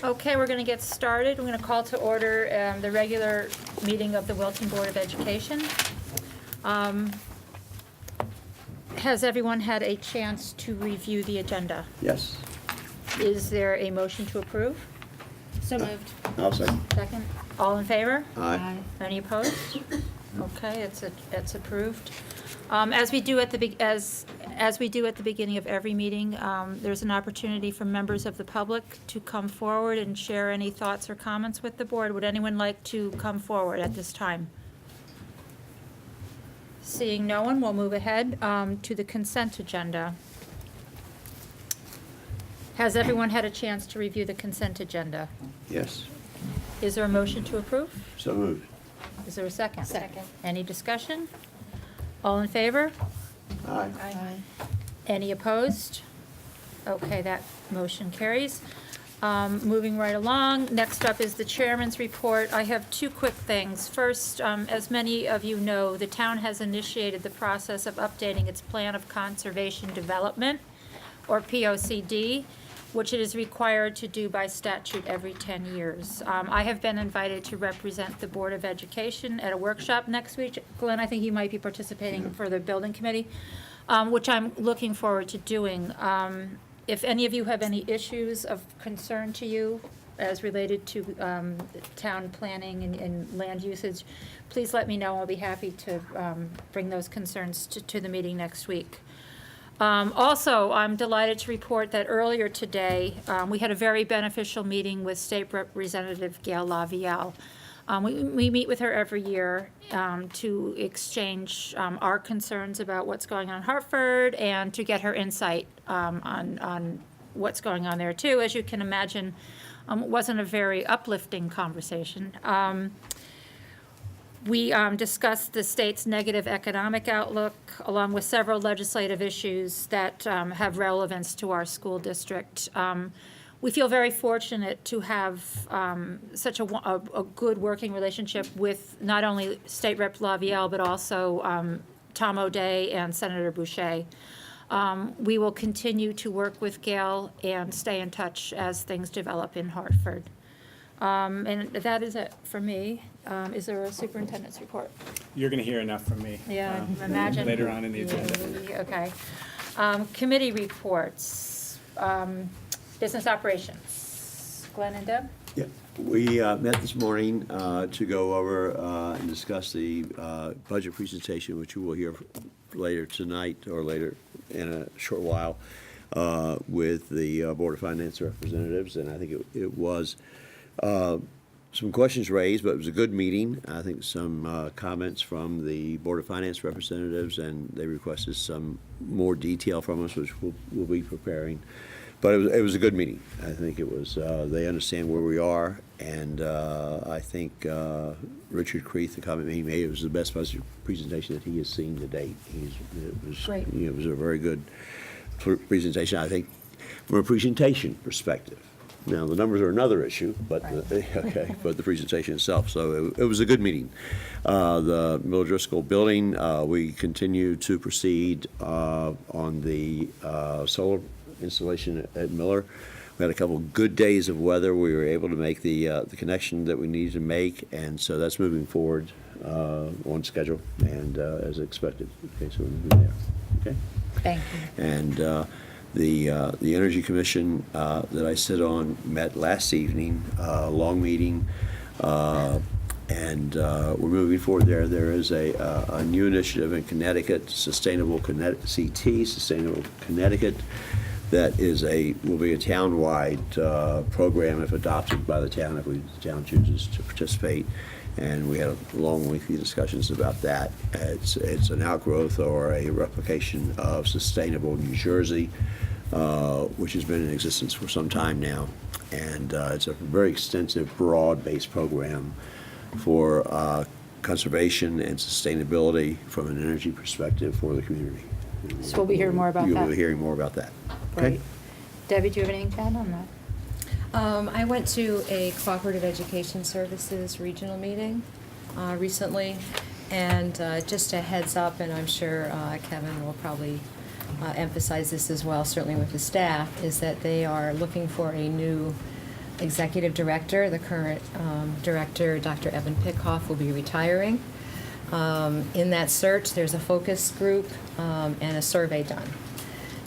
Okay, we're going to get started. We're going to call to order the regular meeting of the Wilton Board of Education. Has everyone had a chance to review the agenda? Yes. Is there a motion to approve? So moved. I'll second. Second. All in favor? Aye. Any opposed? Okay, it's approved. As we do at the beginning of every meeting, there's an opportunity for members of the public to come forward and share any thoughts or comments with the board. Would anyone like to come forward at this time? Seeing no one, we'll move ahead to the consent agenda. Has everyone had a chance to review the consent agenda? Yes. Is there a motion to approve? So moved. Is there a second? Second. Any discussion? All in favor? Aye. Aye. Any opposed? Okay, that motion carries. Moving right along, next up is the chairman's report. I have two quick things. First, as many of you know, the town has initiated the process of updating its Plan of Conservation Development, or POCD, which it is required to do by statute every 10 years. I have been invited to represent the Board of Education at a workshop next week. Glenn, I think you might be participating for the building committee, which I'm looking forward to doing. If any of you have any issues of concern to you as related to town planning and land usage, please let me know. I'll be happy to bring those concerns to the meeting next week. Also, I'm delighted to report that earlier today, we had a very beneficial meeting with State Representative Gail LaVielle. We meet with her every year to exchange our concerns about what's going on in Hartford and to get her insight on what's going on there too. As you can imagine, it wasn't a very uplifting conversation. We discussed the state's negative economic outlook, along with several legislative issues that have relevance to our school district. We feel very fortunate to have such a good working relationship with not only State Rep. LaVielle, but also Tom O'Day and Senator Boucher. We will continue to work with Gail and stay in touch as things develop in Hartford. And that is it for me. Is there a superintendent's report? You're going to hear enough from me. Yeah, imagine. Later on in the agenda. Okay. Committee reports, business operations. Glenn and Deb? Yeah. We met this morning to go over and discuss the budget presentation, which you will hear later tonight or later in a short while with the Board of Finance representatives. And I think it was some questions raised, but it was a good meeting. I think some comments from the Board of Finance representatives, and they requested some more detail from us, which we'll be preparing. But it was a good meeting. I think it was, they understand where we are, and I think Richard Creeth, the comment he made, it was the best budget presentation that he has seen to date. It was Great. It was a very good presentation, I think, from a presentation perspective. Now, the numbers are another issue, but but the presentation itself. So it was a good meeting. The Miller Driscoll building, we continue to proceed on the solar installation at Miller. We had a couple of good days of weather. We were able to make the connection that we needed to make, and so that's moving forward on schedule and as expected. Okay, so we're moving there. Okay. Thank you. And the Energy Commission that I sit on met last evening, long meeting, and we're moving forward there. There is a new initiative in Connecticut, Sustainable Connecticut, that will be a town-wide program if adopted by the town, if the town chooses to participate. And we had long, lengthy discussions about that. It's an outgrowth or a replication of Sustainable New Jersey, which has been in existence for some time now. And it's a very extensive, broad-based program for conservation and sustainability from an energy perspective for the community. So we'll be hearing more about that. You'll be hearing more about that. Okay? Great. Debbie, do you have anything to add on that? I went to a Cooperative Education Services regional meeting recently, and just a heads up, and I'm sure Kevin will probably emphasize this as well, certainly with the staff, is that they are looking for a new executive director. The current director, Dr. Evan Pickhoff, will be retiring. In that search, there's a focus group and a survey done.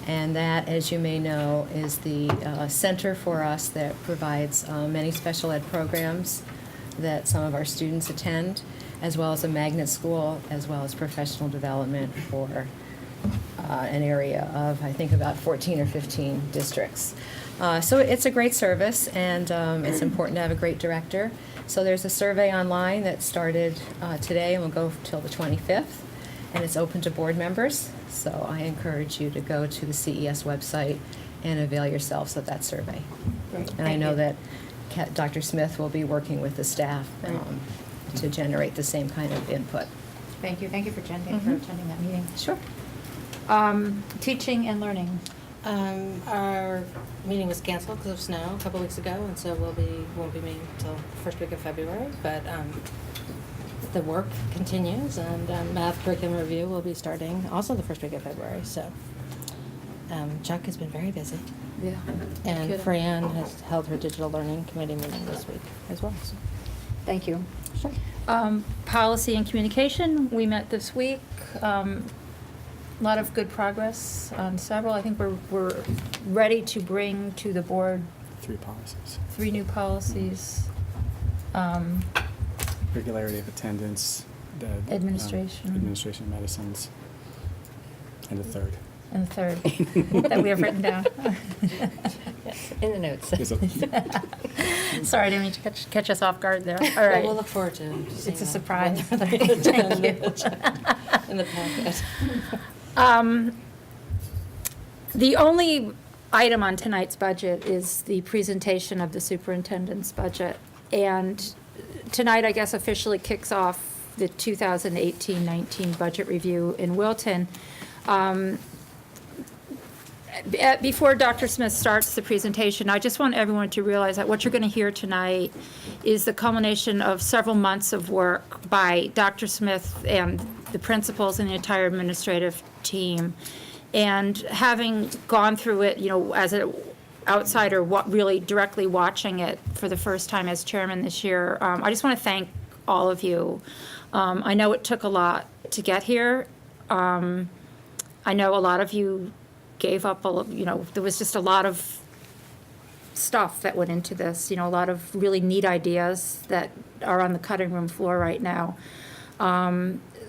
And that, as you may know, is the center for us that provides many special ed programs that some of our students attend, as well as a magnet school, as well as professional development for an area of, I think, about 14 or 15 districts. So it's a great service, and it's important to have a great director. So there's a survey online that started today and will go till the 25th, and it's open to board members. So I encourage you to go to the CES website and avail yourselves of that survey. Great, And I thank know you. that Dr. Smith will be working with the staff Right. to generate the same kind of input. Thank you for attending that meeting. Sure. Teaching and learning. Our meeting was canceled because of snow a couple weeks ago, and so won't be meeting until first week of February. But the work continues, and math curriculum review will be starting also the first week of February. So Chuck has been very busy, Yeah. and Fran has held her digital learning committee meeting this week as well. So. Thank you. Sure. Policy and communication, we met this week. A lot of good progress on several. I think we're ready to bring to the board 3 policies. 3 new policies. Regularity of attendance, the Administration. administration of medicines, and the third. And the third that we have written down. Yes, in the notes. There's a- Sorry, I didn't mean to catch us off guard there. All Well, right. we'll look forward to seeing It's a that, surprise. whether Thank it's you. in the packet. The only item on tonight's budget is the presentation of the superintendent's budget. And tonight, I guess, officially kicks off the 2018-19 budget review in Wilton. Before Dr. Smith starts the presentation, I just want everyone to realize that what you're going to hear tonight is the culmination of several months of work by Dr. Smith and the principals and the entire administrative team. And having gone through it, as an outsider, really directly watching it for the first time as chairman this year, I just want to thank all of you. I know it took a lot to get here. I know a lot of you gave up, there was just a lot of stuff that went into this, a lot of really neat ideas that are on the cutting room floor right now.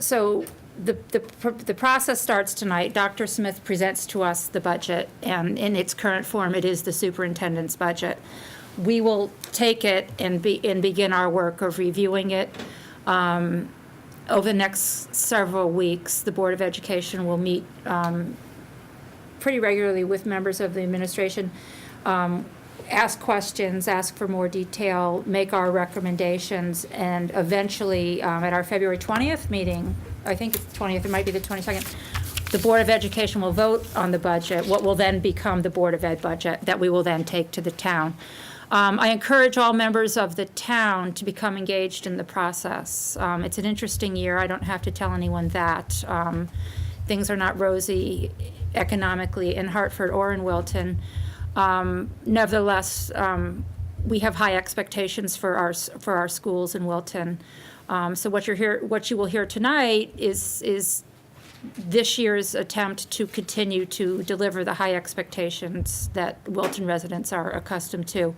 So the process starts tonight. Dr. Smith presents to us the budget, and in its current form, it is the superintendent's budget. We will take it and begin our work of reviewing it. Over the next several weeks, the Board of Education will meet pretty regularly with members of the administration, ask questions, ask for more detail, make our recommendations, and eventually, at our February 20th meeting, I think it's the 20th, it might be the 22nd, the Board of Education will vote on the budget, what will then become the Board of Ed budget that we will then take to the town. I encourage all members of the town to become engaged in the process. It's an interesting year. I don't have to tell anyone that. Things are not rosy economically in Hartford or in Wilton. Nevertheless, we have high expectations for our schools in Wilton. So what you will hear tonight is this year's attempt to continue to deliver the high expectations that Wilton residents are accustomed to.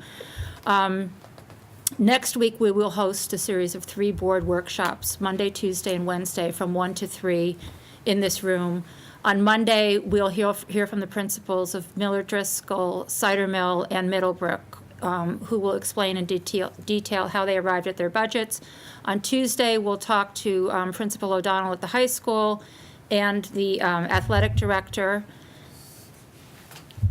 Next week, we will host a series of 3 board workshops, Monday, Tuesday, and Wednesday, from 1 to 3 in this room. On Monday, we'll hear from the principals of Miller Driscoll, Cider Mill, and Middlebrook, who will explain in detail how they arrived at their budgets. On Tuesday, we'll talk to Principal O'Donnell at the high school and the athletic director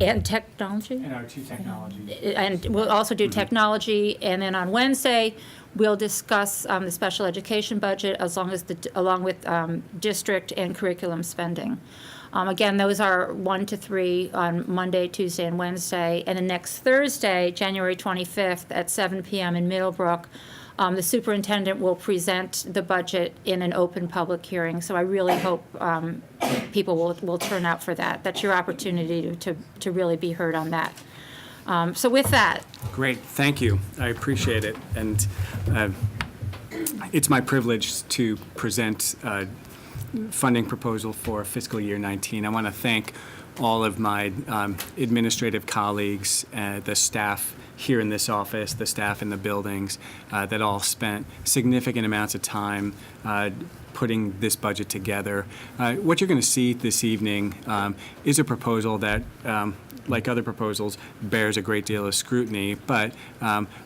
and technology. And our 2 technology. And we'll also do technology. And then on Wednesday, we'll discuss the special education budget along with district and curriculum spending. Again, those are 1 to 3 on Monday, Tuesday, and Wednesday. And then next Thursday, January 25th at 7 p.m. in Middlebrook, The superintendent will present the budget in an open public hearing, so I really hope people will turn out for that. That's your opportunity to really be heard on that. So with that, Great, thank you. I appreciate it. And it's my privilege to present a funding proposal for fiscal year 19. I want to thank all of my administrative colleagues, the staff here in this office, the staff in the buildings, that all spent significant amounts of time putting this budget together. What you're going to see this evening is a proposal that, like other proposals, bears a great deal of scrutiny, but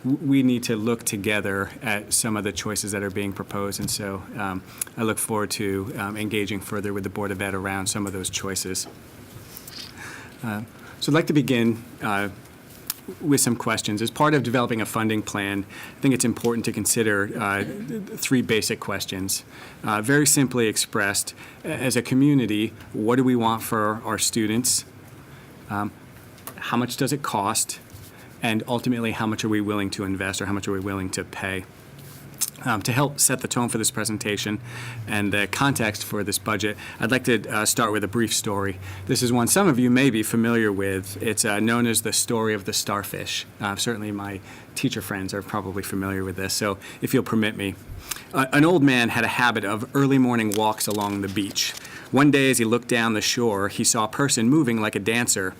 we need to look together at some of the choices that are being proposed, and so I look forward to engaging further with the Board of Ed around some of those choices. So I'd like to begin with some questions. As part of developing a funding plan, I think it's important to consider three basic questions. Very simply expressed, as a community, what do we want for our students? How much does it cost? And ultimately, how much are we willing to invest, or how much are we willing to pay? To help set the tone for this presentation and the context for this budget, I'd like to start with a brief story. This is one some of you may be familiar with. It's known as the story of the starfish. Certainly my teacher friends are probably familiar with this, so if you'll permit me. An old man had a habit of early morning walks along the beach. One day as he looked down the shore, he saw a person moving like a dancer.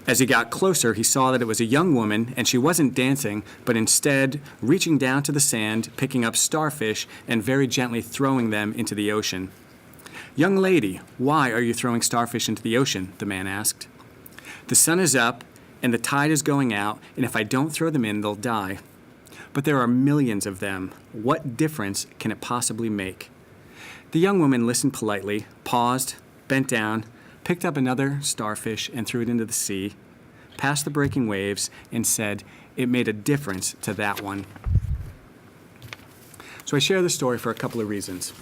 As he got closer, he saw that it was a young woman, and she wasn't dancing, but instead reaching down to the sand, picking up starfish, and very gently throwing them into the ocean. "Young lady, why are you throwing starfish into the ocean?" the man asked. "The sun is up, and the tide is going out, and if I don't throw them in, they'll die. But there are millions of them. What difference can it possibly make?" The young woman listened politely, paused, bent down, picked up another starfish and threw it into the sea, past the breaking waves, and said, "It made a difference to that one." So I share this story for a couple of reasons.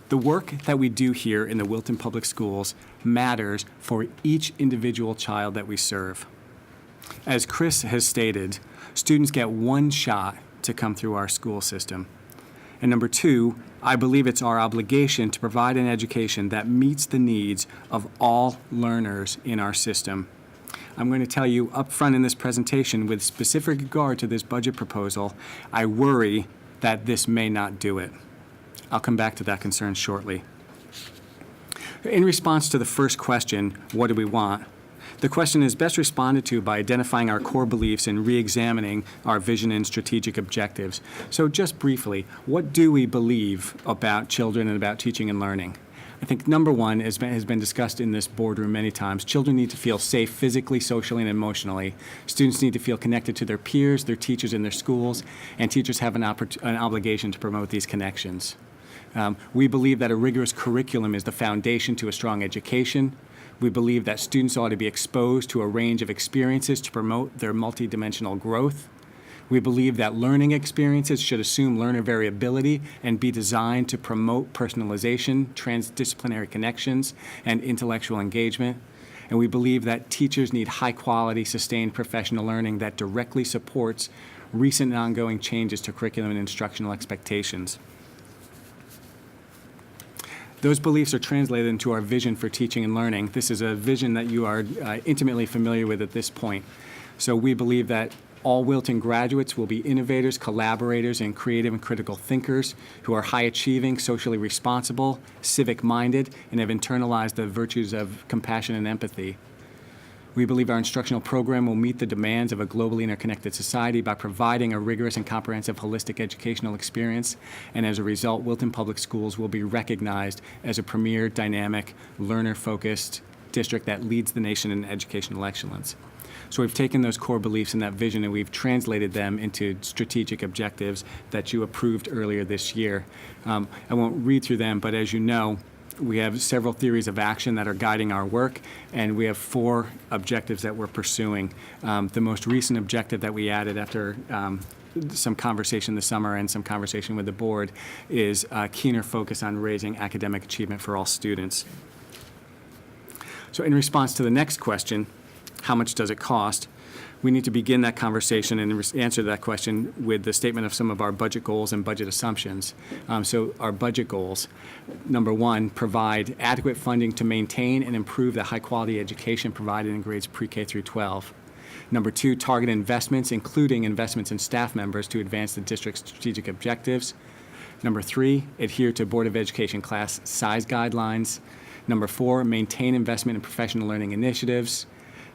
The work that we do here in the Wilton Public Schools matters for each individual child that we serve. As Chris has stated, students get one shot to come through our school system. And number two, I believe it's our obligation to provide an education that meets the needs of all learners in our system. I'm going to tell you up front in this presentation, with specific regard to this budget proposal, I worry that this may not do it. I'll come back to that concern shortly. In response to the first question, what do we want? The question is best responded to by identifying our core beliefs and re-examining our vision and strategic objectives. So just briefly, what do we believe about children and about teaching and learning? I think number one has been discussed in this boardroom many times. Children need to feel safe physically, socially, and emotionally. Students need to feel connected to their peers, their teachers, and their schools, and teachers have an obligation to promote these connections. We believe that a rigorous curriculum is the foundation to a strong education. We believe that students ought to be exposed to a range of experiences to promote their multidimensional growth. We believe that learning experiences should assume learner variability and be designed to promote personalization, transdisciplinary connections, and intellectual engagement. And we believe that teachers need high-quality, sustained professional learning that directly supports recent and ongoing changes to curriculum and instructional expectations. Those beliefs are translated into our vision for teaching and learning. This is a vision that you are intimately familiar with at this point. So we believe that all Wilton graduates will be innovators, collaborators, and creative and critical thinkers who are high-achieving, socially responsible, civic-minded, and have internalized the virtues of compassion and empathy. We believe our instructional program will meet the demands of a globally interconnected society by providing a rigorous and comprehensive holistic educational experience, and as a result, Wilton Public Schools will be recognized as a premier, dynamic, learner-focused district that leads the nation in educational excellence. So we've taken those core beliefs and that vision and we've translated them into strategic objectives that you approved earlier this year. I won't read through them, but as you know, we have several theories of action that are guiding our work, and we have 4 objectives that we're pursuing. The most recent objective that we added after some conversation this summer and some conversation with the board is a keener focus on raising academic achievement for all students. So in response to the next question, how much does it cost? we need to begin that conversation and answer that question with the statement of some of our budget goals and budget assumptions. So our budget goals, number one, provide adequate funding to maintain and improve the high-quality education provided in grades pre-K through 12. Number two, target investments, including investments in staff members to advance the district's strategic objectives. Number three, adhere to Board of Education class size guidelines. Number four, maintain investment in professional learning initiatives.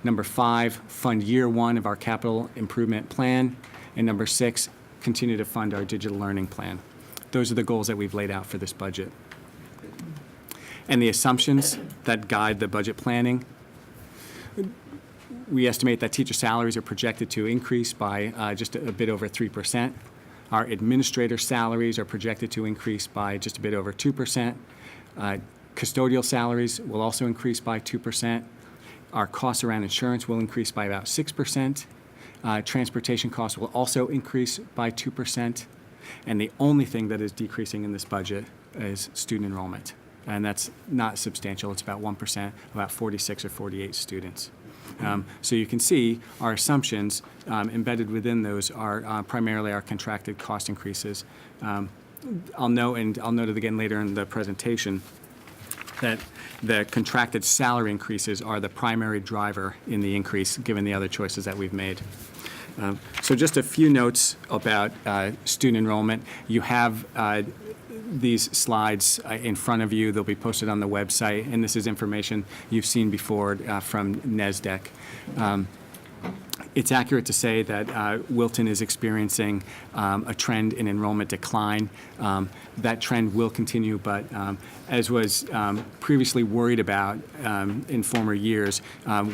Number five, fund year one of our capital improvement plan. And number six, continue to fund our digital learning plan. Those are the goals that we've laid out for this budget. And the assumptions that guide the budget planning. We estimate that teacher salaries are projected to increase by just a bit over 3%. Our administrator salaries are projected to increase by just a bit over 2%. Custodial salaries will also increase by 2%. Our costs around insurance will increase by about 6%. Transportation costs will also increase by 2%. And the only thing that is decreasing in this budget is student enrollment. And that's not substantial. It's about 1%, about 46 or 48 students. So you can see our assumptions embedded within those are primarily our contracted cost increases. I'll note, and I'll note it again later in the presentation, that the contracted salary increases are the primary driver in the increase, given the other choices that we've made. So just a few notes about student enrollment. You have these slides in front of you. They'll be posted on the website, and this is information you've seen before from NESDEC. It's accurate to say that Wilton is experiencing a trend in enrollment decline. That trend will continue, but as was previously worried about in former years,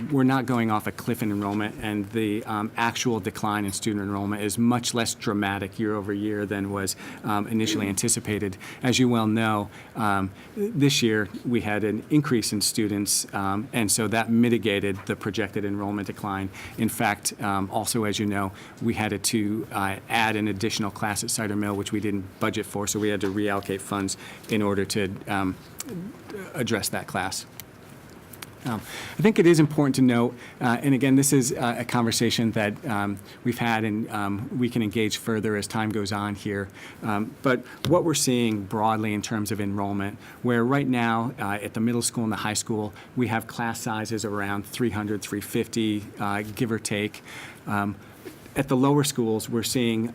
we're not going off a cliff in enrollment, and the actual decline in student enrollment is much less dramatic year over year than was initially anticipated. As you well know, this year we had an increase in students, and so that mitigated the projected enrollment decline. In fact, also, as you know, we had to add an additional class at Cider Mill, which we didn't budget for, so we had to reallocate funds in order to address that class. I think it is important to note, and again, this is a conversation that we've had, and we can engage further as time goes on here. But what we're seeing broadly in terms of enrollment, where right now at the middle school and the high school, we have class sizes around 300, 350, give or take. At the lower schools, we're seeing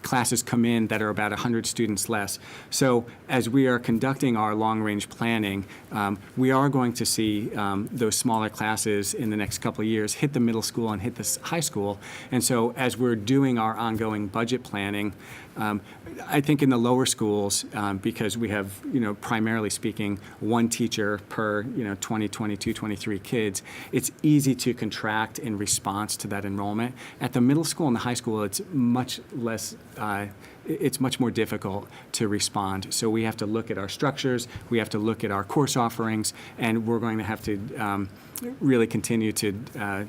classes come in that are about 100 students less. So as we are conducting our long-range planning, we are going to see those smaller classes in the next couple of years hit the middle school and hit the high school. And so as we're doing our ongoing budget planning, I think in the lower schools, because we have, primarily speaking, one teacher per, 20, 22, 23 kids, it's easy to contract in response to that enrollment. At the middle school and the high school, it's much less, it's much more difficult to respond. So we have to look at our structures, we have to look at our course offerings, and we're going to have to really continue to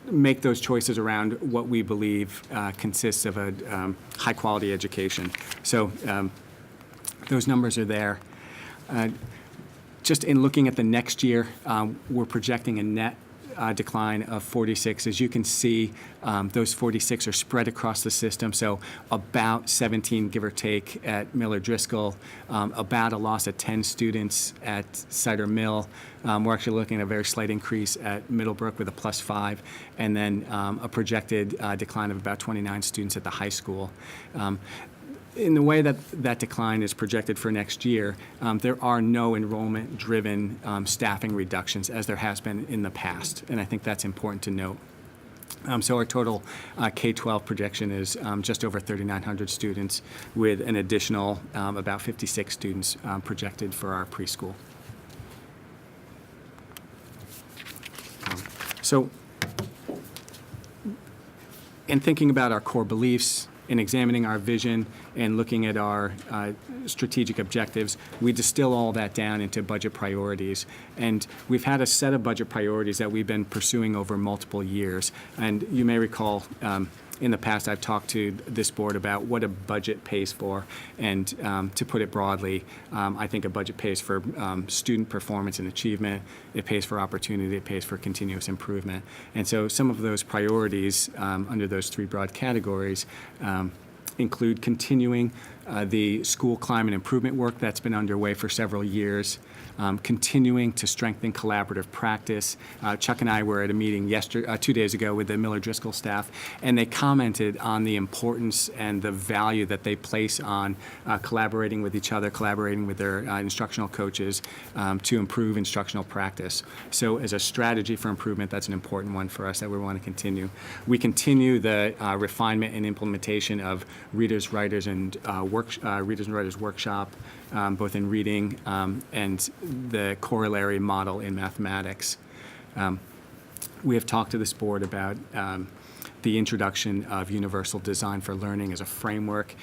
make those choices around what we believe consists of a high-quality education. So those numbers are there. Just in looking at the next year, we're projecting a net decline of 46. As you can see, those 46 are spread across the system, so about 17, give or take, at Miller Driscoll, about a loss of 10 students at Cider Mill. We're actually looking at a very slight increase at Middlebrook with a +5, and then a projected decline of about 29 students at the high school. In the way that that decline is projected for next year, there are no enrollment-driven staffing reductions, as there has been in the past, and I think that's important to note. So our total K-12 projection is just over 3,900 students, with an additional about 56 students projected for our preschool. So in thinking about our core beliefs, in examining our vision and looking at our strategic objectives, we distill all that down into budget priorities. And we've had a set of budget priorities that we've been pursuing over multiple years. And you may recall, in the past, I've talked to this board about what a budget pays for, and to put it broadly, I think a budget pays for student performance and achievement, it pays for opportunity, it pays for continuous improvement. And so some of those priorities under those three broad categories include continuing the school climate improvement work that's been underway for several years, continuing to strengthen collaborative practice. Chuck and I were at a meeting 2 days ago with the Miller Driscoll staff, and they commented on the importance and the value that they place on collaborating with each other, collaborating with their instructional coaches to improve instructional practice. So as a strategy for improvement, that's an important one for us that we want to continue. We continue the refinement and implementation of Readers, Writers, and Readers and Writers Workshop, both in reading and the corollary model in mathematics. We have talked to this board about the introduction of universal design for learning as a framework.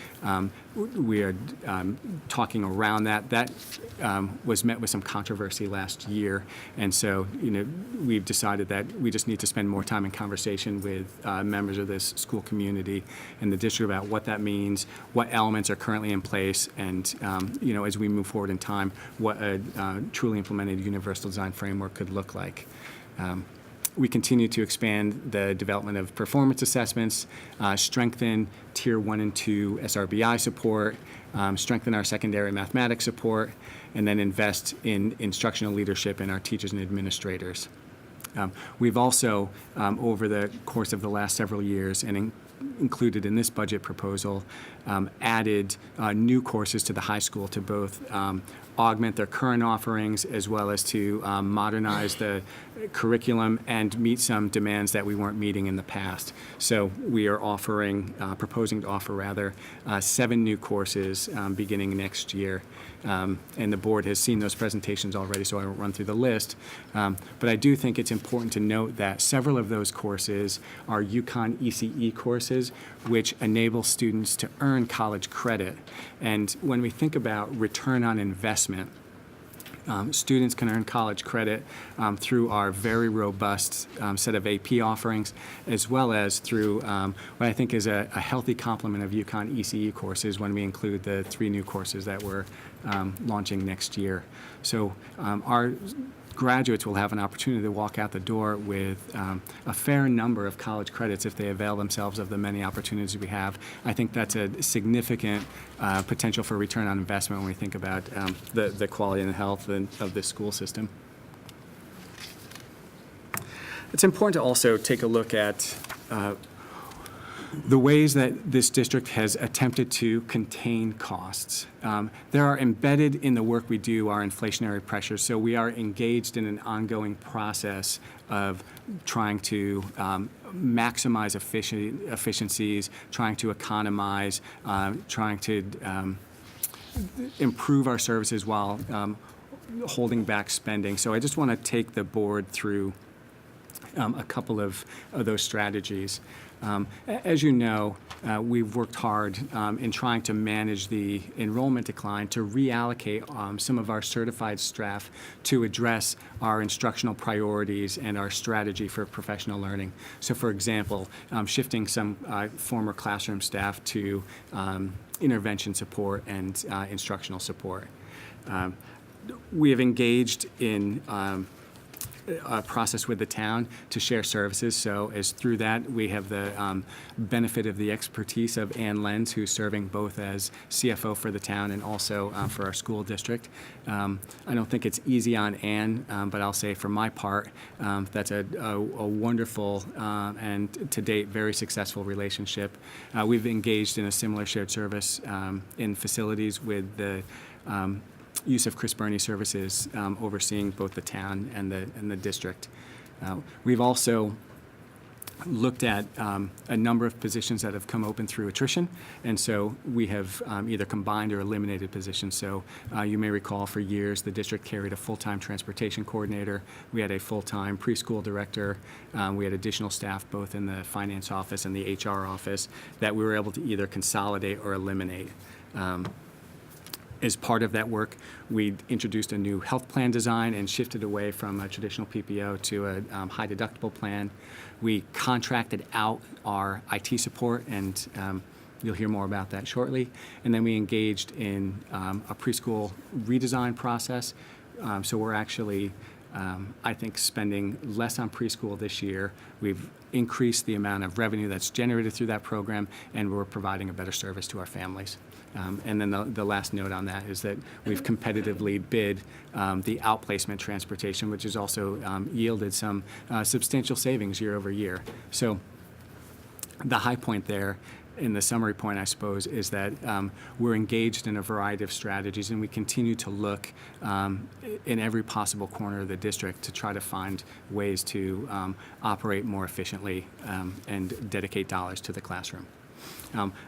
We are talking around that. That was met with some controversy last year, and so we've decided that we just need to spend more time in conversation with members of this school community and the district about what that means, what elements are currently in place, and as we move forward in time, what a truly implemented universal design framework could look like. We continue to expand the development of performance assessments, strengthen Tier 1 and 2 SRBI support, strengthen our secondary mathematics support, and then invest in instructional leadership in our teachers and administrators. We've also, over the course of the last several years, and included in this budget proposal, added new courses to the high school to both augment their current offerings as well as to modernize the curriculum and meet some demands that we weren't meeting in the past. So we are proposing to offer 7 new courses beginning next year. And the board has seen those presentations already, so I won't run through the list. But I do think it's important to note that several of those courses are UConn ECE courses, which enable students to earn college credit. And when we think about return on investment, students can earn college credit through our very robust set of AP offerings, as well as through what I think is a healthy complement of UConn ECE courses when we include the 3 new courses that we're launching next year. So our graduates will have an opportunity to walk out the door with a fair number of college credits if they avail themselves of the many opportunities we have. I think that's a significant potential for return on investment when we think about the quality and health of this school system. It's important to also take a look at the ways that this district has attempted to contain costs. There are embedded in the work we do are inflationary pressures, so we are engaged in an ongoing process of trying to maximize efficiencies, trying to economize, trying to improve our services while holding back spending. So I just want to take the board through a couple of those strategies. As you know, we've worked hard in trying to manage the enrollment decline to reallocate some of our certified staff to address our instructional priorities and our strategy for professional learning. So, for example, shifting some former classroom staff to intervention support and instructional support. We have engaged in a process with the town to share services. So as through that, we have the benefit of the expertise of Ann Lenz, who's serving both as CFO for the town and also for our school district. I don't think it's easy on Ann, but I'll say for my part, that's a wonderful and to date very successful relationship. We've engaged in a similar shared service in facilities with the use of Chris Burney services overseeing both the town and the district. We've also looked at a number of positions that have come open through attrition, and so we have either combined or eliminated positions. So you may recall for years the district carried a full-time transportation coordinator, we had a full-time preschool director, we had additional staff both in the finance office and the HR office that we were able to either consolidate or eliminate. As part of that work, we introduced a new health plan design and shifted away from a traditional PPO to a high deductible plan. We contracted out our IT support, and you'll hear more about that shortly. And then we engaged in a preschool redesign process. So we're actually, I think, spending less on preschool this year. We've increased the amount of revenue that's generated through that program, and we're providing a better service to our families. And then the last note on that is that we've competitively bid the outplacement transportation, which has also yielded some substantial savings year over year. So the high point there, in the summary point, I suppose, is that we're engaged in a variety of strategies, and we continue to look in every possible corner of the district to try to find ways to operate more efficiently and dedicate dollars to the classroom.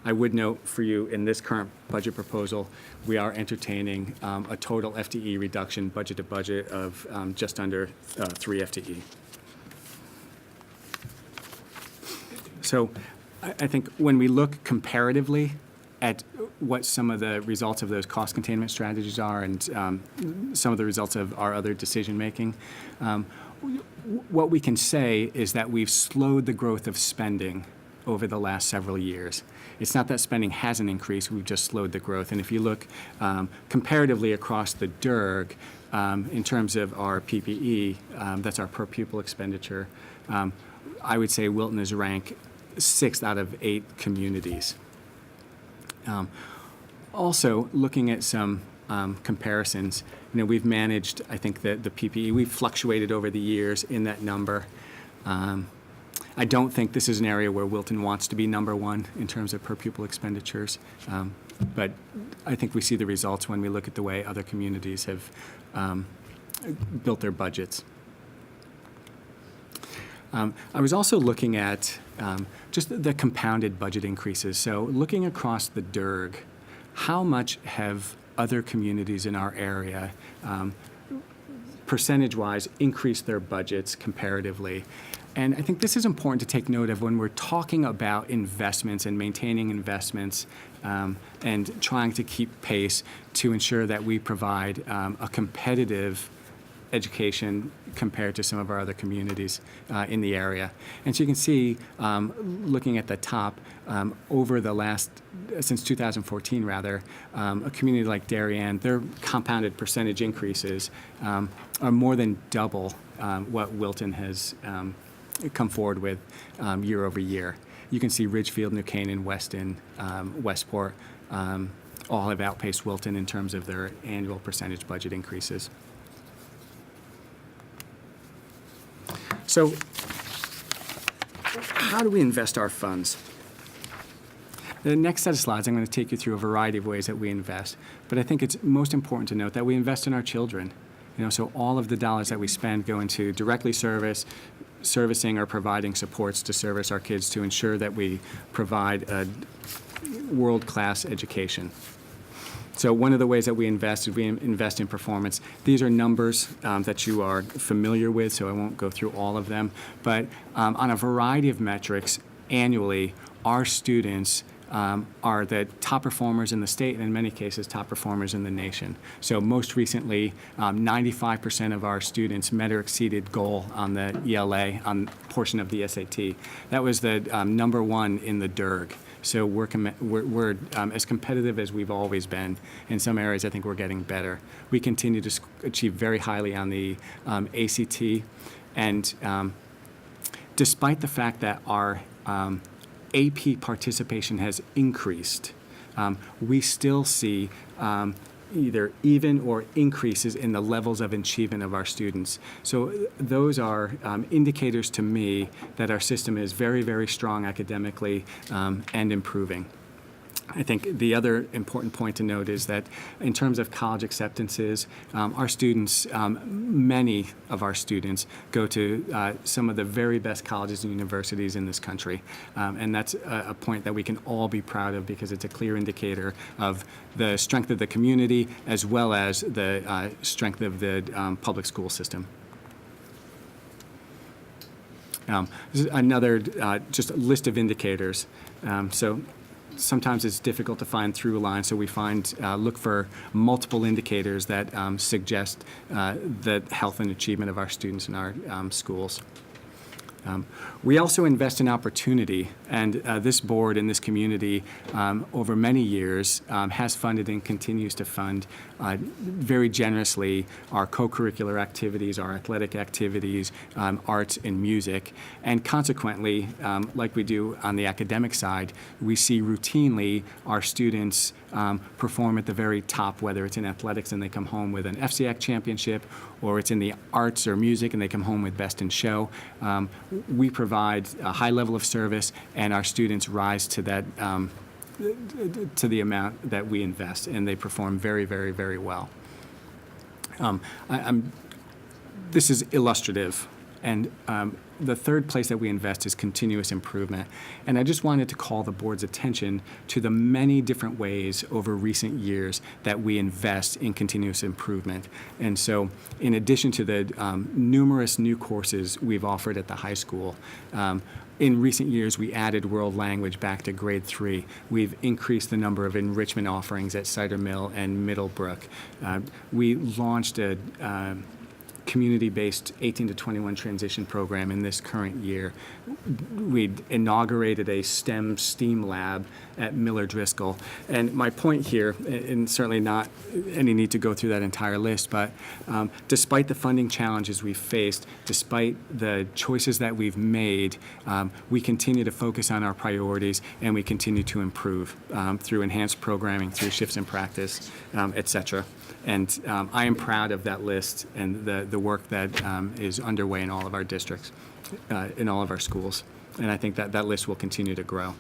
I would note for you, in this current budget proposal, we are entertaining a total FTE reduction, budget to budget, of just under 3 FTE. So I think when we look comparatively at what some of the results of those cost containment strategies are and some of the results of our other decision-making, what we can say is that we've slowed the growth of spending over the last several years. It's not that spending hasn't increased, we've just slowed the growth. And if you look comparatively across the DIRG, in terms of our PPE, that's our per pupil expenditure, I would say Wilton is ranked 6th out of 8 communities. Also, looking at some comparisons, we've managed, I think, the PPE. We've fluctuated over the years in that number. I don't think this is an area where Wilton wants to be number 1 in terms of per pupil expenditures, but I think we see the results when we look at the way other communities have built their budgets. I was also looking at just the compounded budget increases. So looking across the DIRG, how much have other communities in our area percentage-wise increased their budgets comparatively? And I think this is important to take note of when we're talking about investments and maintaining investments and trying to keep pace to ensure that we provide a competitive education compared to some of our other communities in the area. And so you can see, looking at the top, over the last, since 2014 rather, a community like Darien, their compounded percentage increases are more than double what Wilton has come forward with year over year. You can see Ridgefield, New Canaan, Weston, Westport all have outpaced Wilton in terms of their annual percentage budget increases. So how do we invest our funds? The next set of slides, I'm going to take you through a variety of ways that we invest, but I think it's most important to note that we invest in our children. So all of the dollars that we spend go into directly servicing or providing supports to service our kids to ensure that we provide a world-class education. So one of the ways that we invest is we invest in performance. These are numbers that you are familiar with, so I won't go through all of them. But on a variety of metrics annually, our students are the top performers in the state and in many cases top performers in the nation. So most recently, 95% of our students met or exceeded goal on the ELA, on portion of the SAT. That was the number 1 in the DIRG. So we're as competitive as we've always been. In some areas, I think we're getting better. We continue to achieve very highly on the ACT. And despite the fact that our AP participation has increased, we still see either even or increases in the levels of achievement of our students. So those are indicators to me that our system is very, very strong academically and improving. I think the other important point to note is that in terms of college acceptances, our students, many of our students go to some of the very best colleges and universities in this country. And that's a point that we can all be proud of because it's a clear indicator of the strength of the community as well as the strength of the public school system. This is another just a list of indicators. So sometimes it's difficult to find through a line, so we look for multiple indicators that suggest the health and achievement of our students in our schools. We also invest in opportunity, and this board and this community over many years has funded and continues to fund very generously our co-curricular activities, our athletic activities, arts and music, and consequently, like we do on the academic side, we see routinely our students perform at the very top, whether it's in athletics and they come home with an FCAC championship, or it's in the arts or music and they come home with best in show. We provide a high level of service, and our students rise to that to the amount that we invest, and they perform very, very, very well. This is illustrative, and the third place that we invest is continuous improvement. And I just wanted to call the board's attention to the many different ways over recent years that we invest in continuous improvement. And so in addition to the numerous new courses we've offered at the high school, in recent years, we added world language back to grade 3. We've increased the number of enrichment offerings at Cider Mill and Middlebrook. We launched a community-based 18 to 21 transition program in this current year. We inaugurated a STEM lab at Miller Driscoll. And my point here, and certainly not any need to go through that entire list, but despite the funding challenges we've faced, despite the choices that we've made, we continue to focus on our priorities, and we continue to improve through enhanced programming, through shifts in practice, et cetera. And I am proud of that list and the work that is underway in all of our districts, in all of our schools. And I think that list will continue to grow.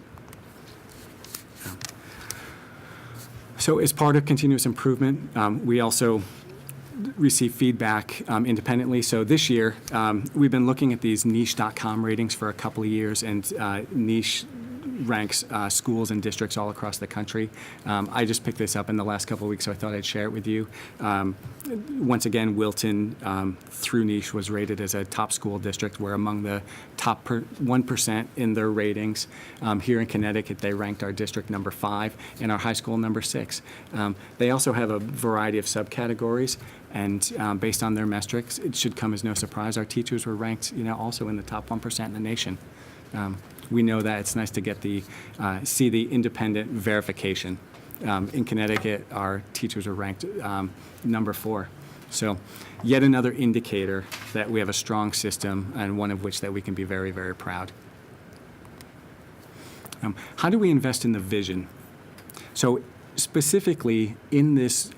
So as part of continuous improvement, we also receive feedback independently. So this year, we've been looking at these niche.com ratings for a couple of years, and niche ranks schools and districts all across the country. I just picked this up in the last couple of weeks, so I thought I'd share it with you. Once again, Wilton, through Niche, was rated as a top school district. We're among the top 1% in their ratings. Here in Connecticut, they ranked our district number 5 and our high school number 6. They also have a variety of subcategories, and based on their metrics, it should come as no surprise. Our teachers were ranked, also in the top 1% in the nation. We know that it's nice to get see the independent verification. In Connecticut, our teachers are ranked number 4. So yet another indicator that we have a strong system, and one of which that we can be very, very proud. How do we invest in the vision? So specifically in this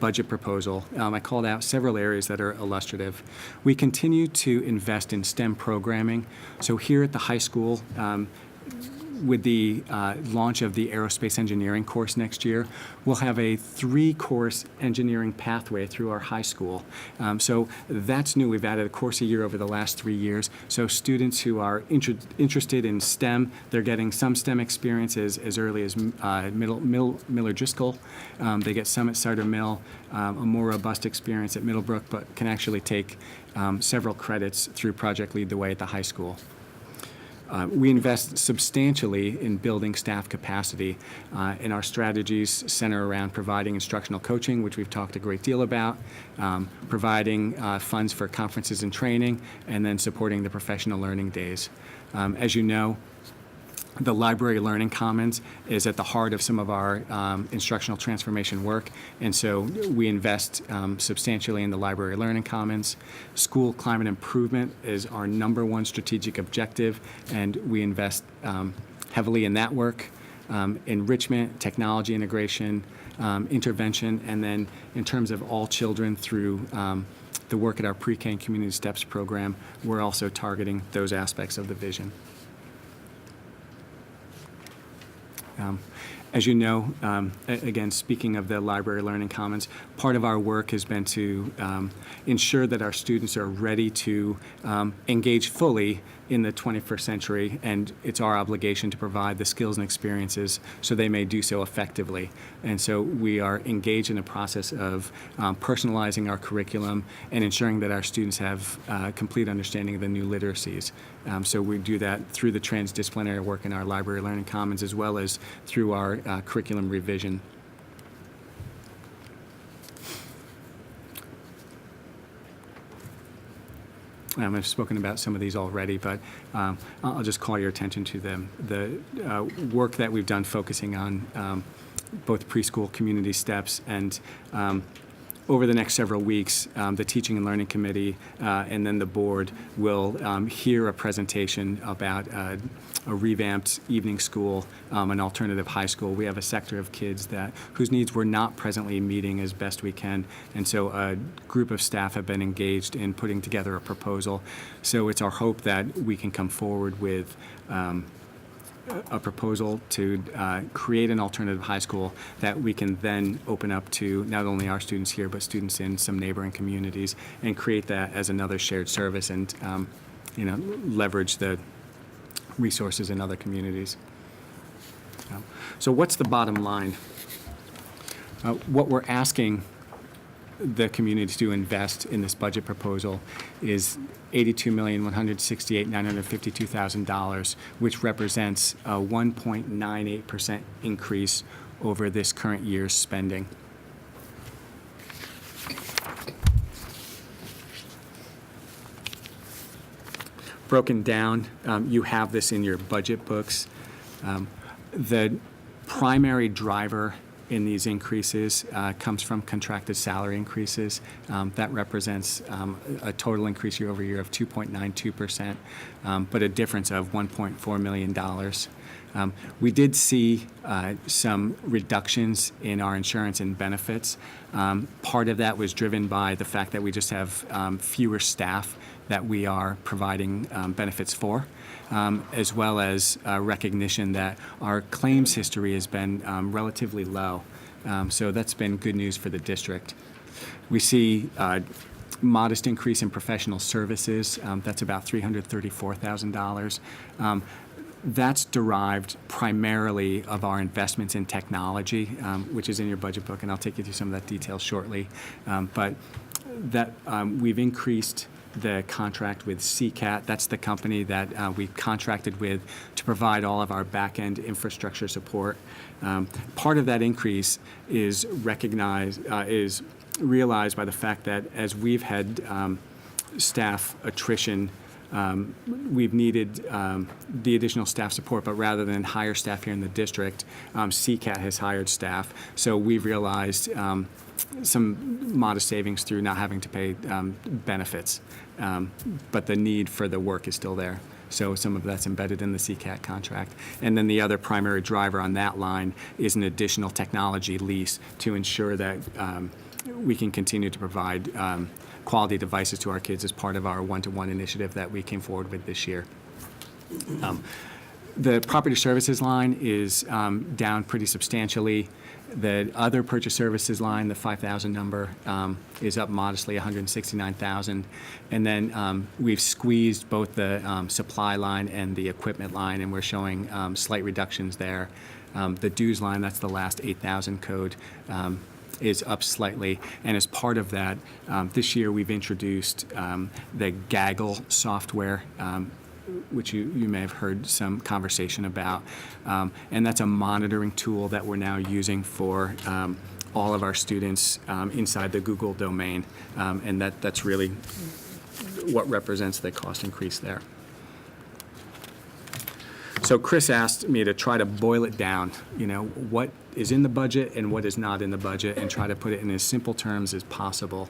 budget proposal, I called out several areas that are illustrative. We continue to invest in STEM programming. So here at the high school, with the launch of the aerospace engineering course next year, we'll have a 3-course engineering pathway through our high school. So that's new. We've added a course a year over the last 3 years. So students who are interested in STEM, they're getting some STEM experiences as early as Miller Driscoll. They get some at Cider Mill, a more robust experience at Middlebrook, but can actually take several credits through Project Lead the Way at the high school. We invest substantially in building staff capacity, and our strategies center around providing instructional coaching, which we've talked a great deal about, providing funds for conferences and training, and then supporting the professional learning days. As you know, the Library Learning Commons is at the heart of some of our instructional transformation work, and so we invest substantially in the Library Learning Commons. School climate improvement is our #1 strategic objective, and we invest heavily in that work. Enrichment, technology integration, intervention, and then in terms of all children through the work at our pre-K and Community Steps program, we're also targeting those aspects of the vision. As you know, again, speaking of the Library Learning Commons, part of our work has been to ensure that our students are ready to engage fully in the 21st century, and it's our obligation to provide the skills and experiences so they may do so effectively. And so we are engaged in a process of personalizing our curriculum and ensuring that our students have complete understanding of the new literacies. So we do that through the transdisciplinary work in our Library Learning Commons, as well as through our curriculum revision. I've spoken about some of these already, but I'll just call your attention to them. The work that we've done focusing on both preschool community steps, and over the next several weeks, the Teaching and Learning Committee and then the board will hear a presentation about a revamped evening school, an alternative high school. We have a sector of kids whose needs we're not presently meeting as best we can, and so a group of staff have been engaged in putting together a proposal. So it's our hope that we can come forward with a proposal to create an alternative high school that we can then open up to not only our students here, but students in some neighboring communities, and create that as another shared service, and leverage the resources in other communities. So what's the bottom line? What we're asking the community to invest in this budget proposal is $82,168,952,000, which represents a 1.98% increase over this current year's spending. Broken down, you have this in your budget books. The primary driver in these increases comes from contracted salary increases. That represents a total increase year over year of 2.92%, but a difference of $1.4 million. We did see some reductions in our insurance and benefits. Part of that was driven by the fact that we just have fewer staff that we are providing benefits for, as well as recognition that our claims history has been relatively low. So that's been good news for the district. We see modest increase in professional services. That's about $334,000. That's derived primarily of our investments in technology, which is in your budget book, and I'll take you through some of that detail shortly. But that we've increased the contract with CCAT. That's the company that we contracted with to provide all of our back-end infrastructure support. Part of that increase is realized by the fact that as we've had staff attrition, we've needed the additional staff support, but rather than hire staff here in the district, CCAT has hired staff. So we've realized some modest savings through not having to pay benefits, but the need for the work is still there. So some of that's embedded in the CCAT contract. And then the other primary driver on that line is an additional technology lease to ensure that we can continue to provide quality devices to our kids as part of our one-to-one initiative that we came forward with this year. The property services line is down pretty substantially. The other purchase services line, the 5,000 number, is up modestly, 169,000. And then we've squeezed both the supply line and the equipment line, and we're showing slight reductions there. The dues line, that's the last 8,000 code, is up slightly. And as part of that, this year we've introduced the Gaggle software, which you may have heard some conversation about. And that's a monitoring tool that we're now using for all of our students inside the Google domain. And that's really what represents the cost increase there. So Chris asked me to try to boil it down, what is in the budget and what is not in the budget, and try to put it in as simple terms as possible.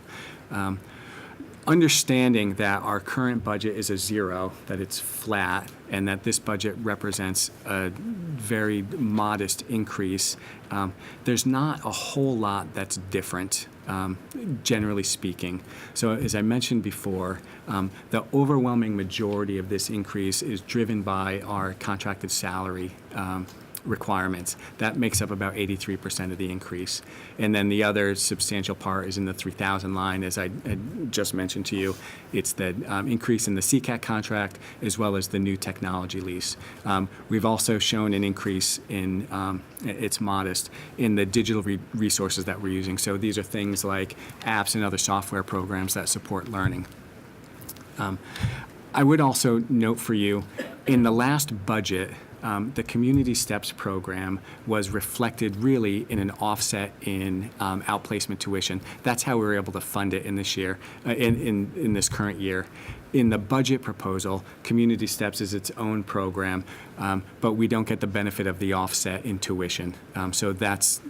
Understanding that our current budget is a zero, that it's flat, and that this budget represents a very modest increase, there's not a whole lot that's different, generally speaking. So as I mentioned before, the overwhelming majority of this increase is driven by our contracted salary requirements. That makes up about 83% of the increase. And then the other substantial part is in the 3,000 line, as I had just mentioned to you. It's the increase in the CCAT contract as well as the new technology lease. We've also shown an increase in, it's modest, in the digital resources that we're using. So these are things like apps and other software programs that support learning. I would also note for you, in the last budget, the Community Steps program was reflected really in an offset in outplacement tuition. That's how we were able to fund it in this year, in this current year. In the budget proposal, Community Steps is its own program, but we don't get the benefit of the offset in tuition. So that's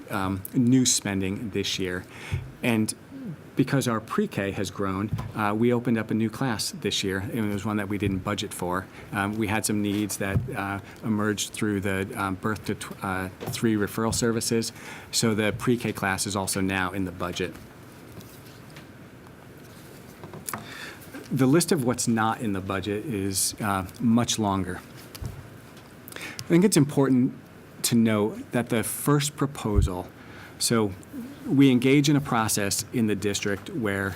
new spending this year. And because our pre-K has grown, we opened up a new class this year, and it was one that we didn't budget for. We had some needs that emerged through the birth to 3 referral services, so the pre-K class is also now in the budget. The list of what's not in the budget is much longer. I think it's important to note that the first proposal, so we engage in a process in the district where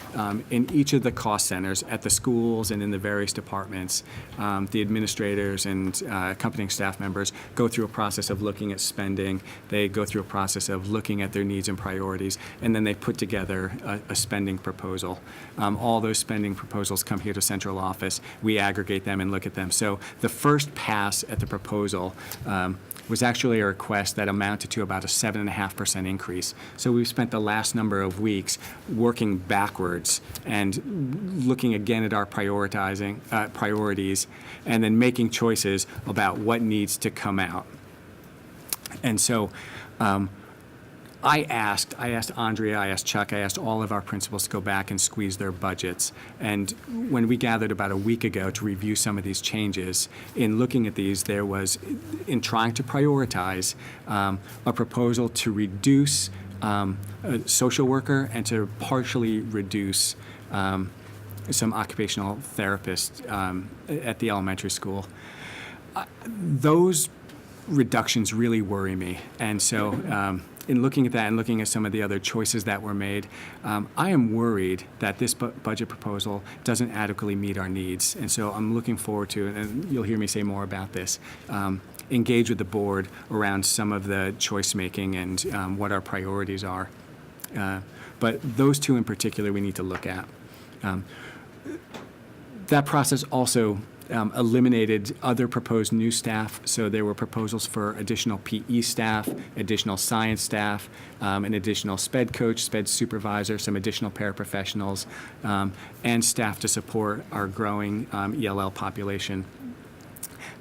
in each of the cost centers at the schools and in the various departments, the administrators and accompanying staff members go through a process of looking at spending. They go through a process of looking at their needs and priorities, and then they put together a spending proposal. All those spending proposals come here to central office. We aggregate them and look at them. So the first pass at the proposal was actually a request that amounted to about a 7.5% increase. So we've spent the last number of weeks working backwards and looking again at our priorities and then making choices about what needs to come out. And so I asked Andrea, I asked Chuck, I asked all of our principals to go back and squeeze their budgets. And when we gathered about a week ago to review some of these changes, in looking at these, there was, in trying to prioritize, a proposal to reduce a social worker and to partially reduce some occupational therapists at the elementary school. Those reductions really worry me. And so in looking at that and looking at some of the other choices that were made, I am worried that this budget proposal doesn't adequately meet our needs. And so I'm looking forward to, and you'll hear me say more about this, engage with the board around some of the choice making and what our priorities are. But those two in particular we need to look at. That process also eliminated other proposed new staff. So there were proposals for additional PE staff, additional science staff, an additional SPED coach, SPED supervisor, some additional paraprofessionals, and staff to support our growing ELL population.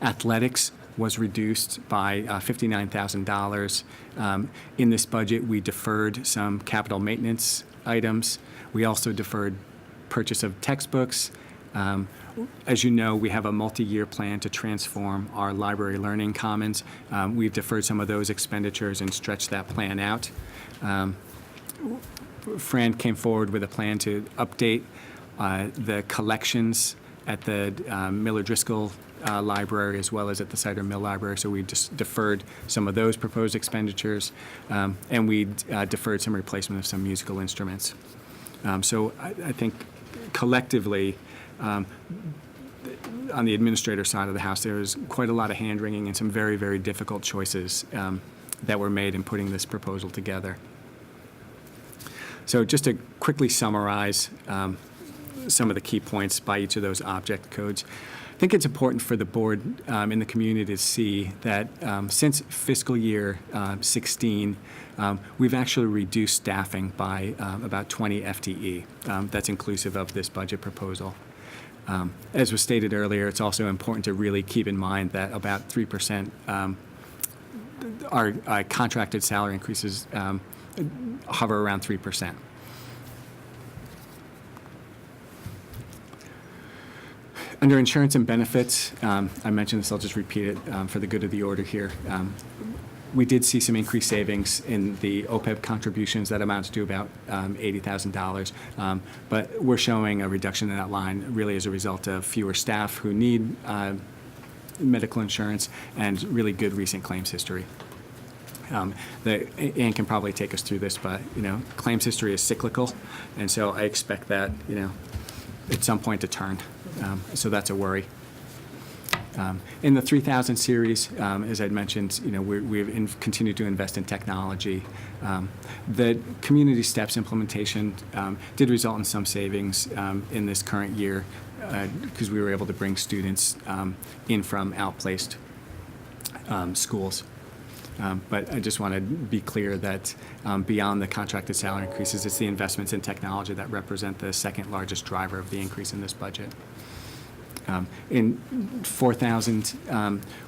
Athletics was reduced by $59,000. In this budget, we deferred some capital maintenance items. We also deferred purchase of textbooks. As you know, we have a multi-year plan to transform our library learning commons. We've deferred some of those expenditures and stretched that plan out. Fran came forward with a plan to update the collections at the Miller Driscoll Library as well as at the Cider Mill Library, so we just deferred some of those proposed expenditures, and we deferred some replacement of some musical instruments. So I think collectively, on the administrator side of the house, there was quite a lot of hand-wringing and some very, very difficult choices that were made in putting this proposal together. So just to quickly summarize some of the key points by each of those object codes, I think it's important for the board and the community to see that since fiscal year 16, we've actually reduced staffing by about 20 FTE. That's inclusive of this budget proposal. As was stated earlier, it's also important to really keep in mind that about 3% our contracted salary increases hover around 3%. Under insurance and benefits, I mentioned this, I'll just repeat it for the good of the order here. We did see some increased savings in the OPEB contributions that amounts to about $80,000, but we're showing a reduction in that line really as a result of fewer staff who need medical insurance, and really good recent claims history. Ann can probably take us through this, but, claims history is cyclical, and so I expect that, at some point to turn. So that's a worry. In the 3000 series, as I'd mentioned, we've continued to invest in technology. The Community Steps implementation did result in some savings in this current year because we were able to bring students in from outplaced schools. But I just want to be clear that beyond the contracted salary increases, it's the investments in technology that represent the second largest driver of the increase in this budget. In 4000,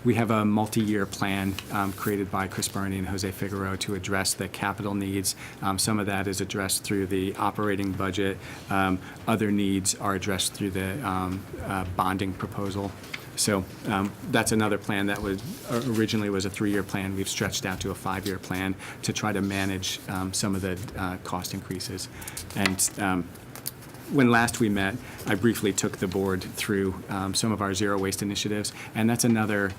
we have a multi-year plan created by Chris Burney and Jose Figueroa to address the capital needs. Some of that is addressed through the operating budget. Other needs are addressed through the bonding proposal. So that's another plan that originally was a 3-year plan. We've stretched out to a 5-year plan to try to manage some of the cost increases. And when last we met, I briefly took the board through some of our zero waste initiatives, and that's another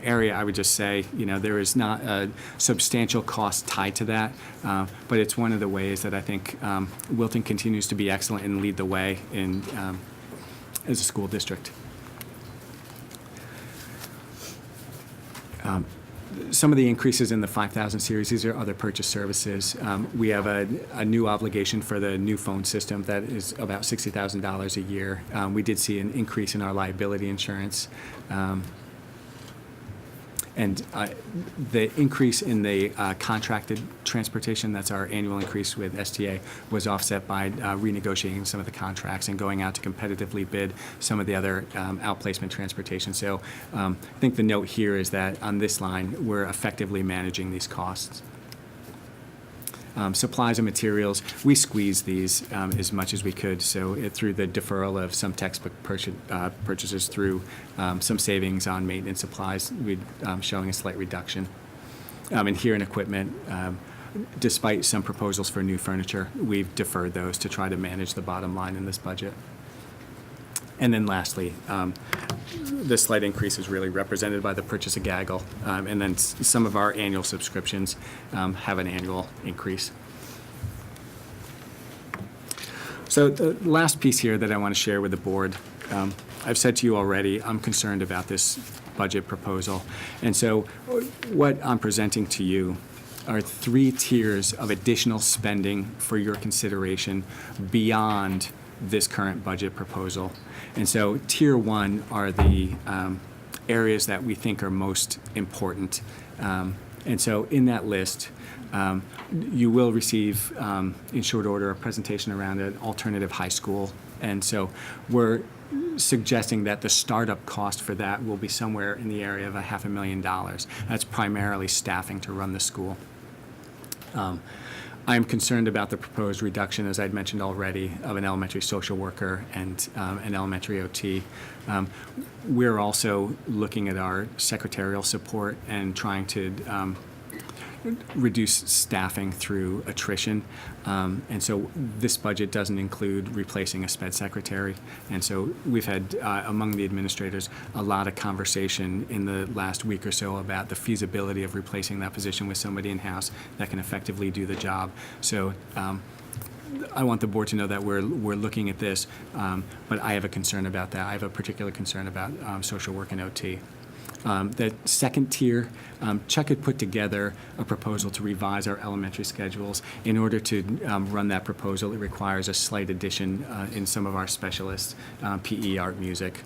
area I would just say, there is not a substantial cost tied to that, but it's one of the ways that I think Wilton continues to be excellent and lead the way in as a school district. Some of the increases in the 5000 series, these are other purchase services. We have a new obligation for the new phone system that is about $60,000 a year. We did see an increase in our liability insurance. And the increase in the contracted transportation, that's our annual increase with STA, was offset by renegotiating some of the contracts and going out to competitively bid some of the other outplacement transportation. So I think the note here is that on this line, we're effectively managing these costs. Supplies and materials, we squeezed these as much as we could. So through the deferral of some textbook purchases, through some savings on maintenance supplies, we're showing a slight reduction. And here in equipment, despite some proposals for new furniture, we've deferred those to try to manage the bottom line in this budget. And then lastly, the slight increase is really represented by the purchase of gaggle. And then some of our annual subscriptions have an annual increase. So the last piece here that I want to share with the board, I've said to you already, I'm concerned about this budget proposal. And so what I'm presenting to you are 3 tiers of additional spending for your consideration beyond this current budget proposal. And so tier 1 are the areas that we think are most important. And so in that list, you will receive, in short order, a presentation around an alternative high school. And so we're suggesting that the startup cost for that will be somewhere in the area of $500,000. That's primarily staffing to run the school. I'm concerned about the proposed reduction, as I'd mentioned already, of an elementary social worker and an elementary OT. We're also looking at our secretarial support and trying to reduce staffing through attrition. And so this budget doesn't include replacing a SPED secretary. And so we've had, among the administrators, a lot of conversation in the last week or so about the feasibility of replacing that position with somebody in-house that can effectively do the job. So I want the board to know that we're looking at this, but I have a concern about that. I have a particular concern about social work and OT. The second tier, Chuck had put together a proposal to revise our elementary schedules. In order to run that proposal, it requires a slight addition in some of our specialists, PE, art, music.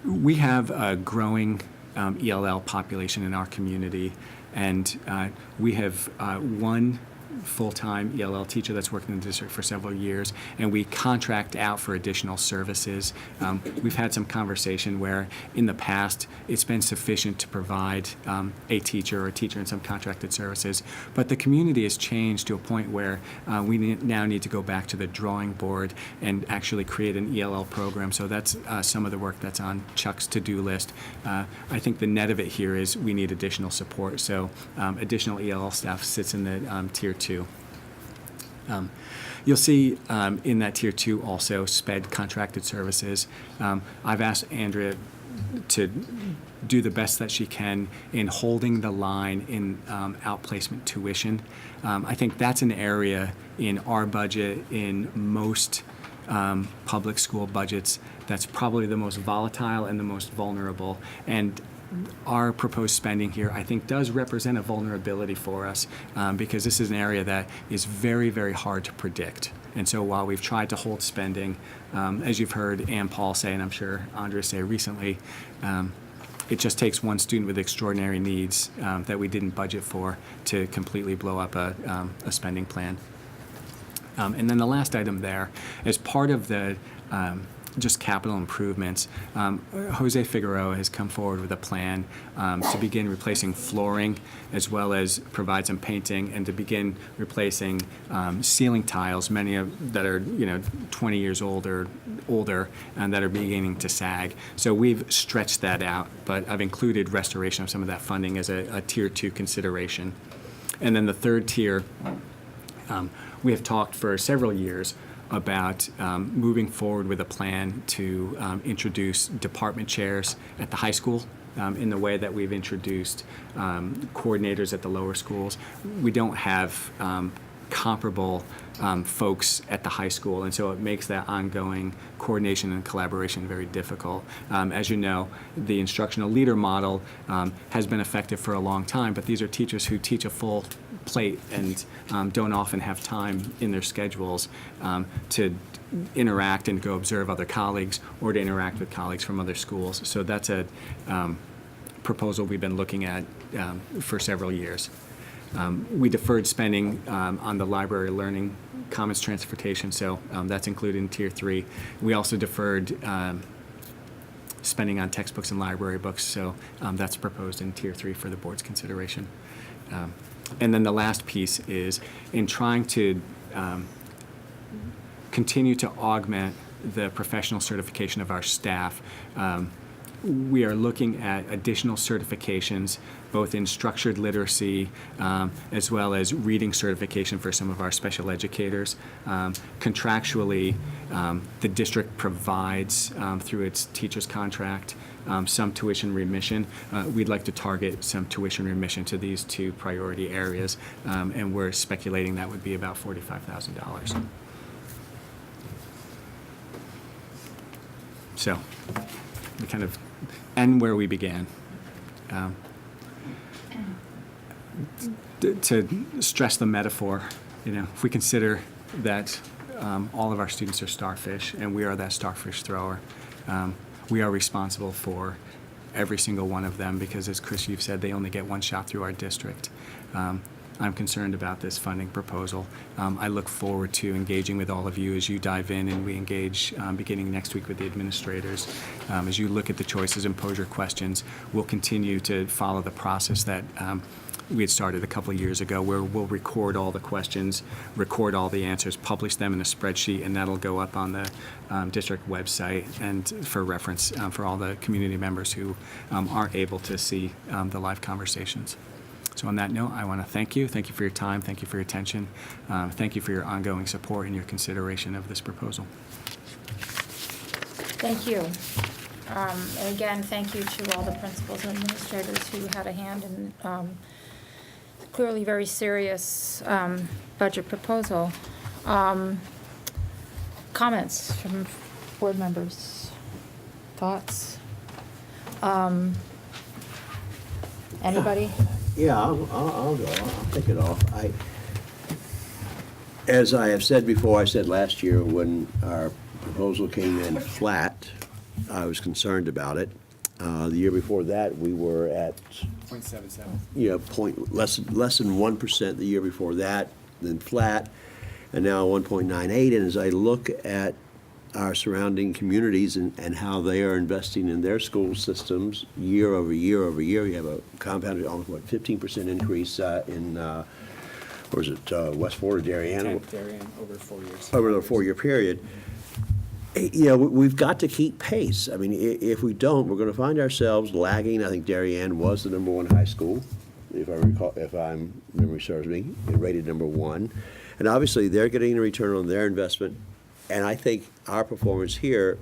We have a growing ELL population in our community, and we have one full-time ELL teacher that's worked in the district for several years, and we contract out for additional services. We've had some conversation where in the past it's been sufficient to provide a teacher or a teacher in some contracted services, but the community has changed to a point where we now need to go back to the drawing board and actually create an ELL program. So that's some of the work that's on Chuck's to-do list. I think the net of it here is we need additional support. So additional ELL staff sits in the tier 2. You'll see in that tier 2 also SPED contracted services. I've asked Andrea to do the best that she can in holding the line in outplacement tuition. I think that's an area in our budget, in most public school budgets, that's probably the most volatile and the most vulnerable. And our proposed spending here, I think, does represent a vulnerability for us because this is an area that is very, very hard to predict. And so while we've tried to hold spending, as you've heard Ann Paul say, and I'm sure Andrea say recently, it just takes one student with extraordinary needs that we didn't budget for to completely blow up a spending plan. And then the last item there, as part of the just capital improvements, Jose Figueroa has come forward with a plan to begin replacing flooring as well as provide some painting and to begin replacing ceiling tiles, many of that are 20 years old or older and that are beginning to sag. So we've stretched that out, but I've included restoration of some of that funding as a tier 2 consideration. And then the third tier, we have talked for several years about moving forward with a plan to introduce department chairs at the high school in the way that we've introduced coordinators at the lower schools. We don't have comparable folks at the high school, and so it makes that ongoing coordination and collaboration very difficult. As you know, the instructional leader model has been effective for a long time, but these are teachers who teach a full plate and don't often have time in their schedules to interact and go observe other colleagues or to interact with colleagues from other schools. So that's a proposal we've been looking at for several years. We deferred spending on the library learning commons transportation, so that's included in Tier 3. We also deferred spending on textbooks and library books, so that's proposed in Tier 3 for the board's consideration. And then the last piece is in trying to continue to augment the professional certification of our staff. We are looking at additional certifications, both in structured literacy as well as reading certification for some of our special educators. Contractually, the district provides, through its teacher's contract, some tuition remission. We'd like to target some tuition remission to these two priority areas, and we're speculating that would be about $45,000. So we kind of end where we began. To stress the metaphor, if we consider that all of our students are starfish and we are that starfish thrower, we are responsible for every single one of them because, as Chris, you've said, they only get one shot through our district. I'm concerned about this funding proposal. I look forward to engaging with all of you as you dive in and we engage beginning next week with the administrators. As you look at the choices and pose your questions, we'll continue to follow the process that we had started a couple of years ago where we'll record all the questions, record all the answers, publish them in a spreadsheet, and that'll go up on the district website and for reference for all the community members who aren't able to see the live conversations. So on that note, I want to thank you. Thank you for your time. Thank you for your attention. Thank you for your ongoing support and your consideration of this proposal. Thank you. And again, thank you to all the principals and administrators who had a hand in clearly very serious budget proposal. Comments from board members? Thoughts? Anybody? Yeah, I'll go. I'll take it off. As I have said before, I said last year when our proposal came in flat, I was concerned about it. The year before that, we were at 0.77. less than 1% the year before that, then flat, and now 1.98. And as I look at our surrounding communities and how they are investing in their school systems year over year over year, you have a compounded almost 15% increase in or is it West Florida, Darien? Darien over 4 years. Over the 4-year period. We've got to keep pace. I mean, if we don't, we're going to find ourselves lagging. I think Darien was the #1 high school, if I recall, if memory serves me, rated #1. And obviously, they're getting a return on their investment. And I think our performance here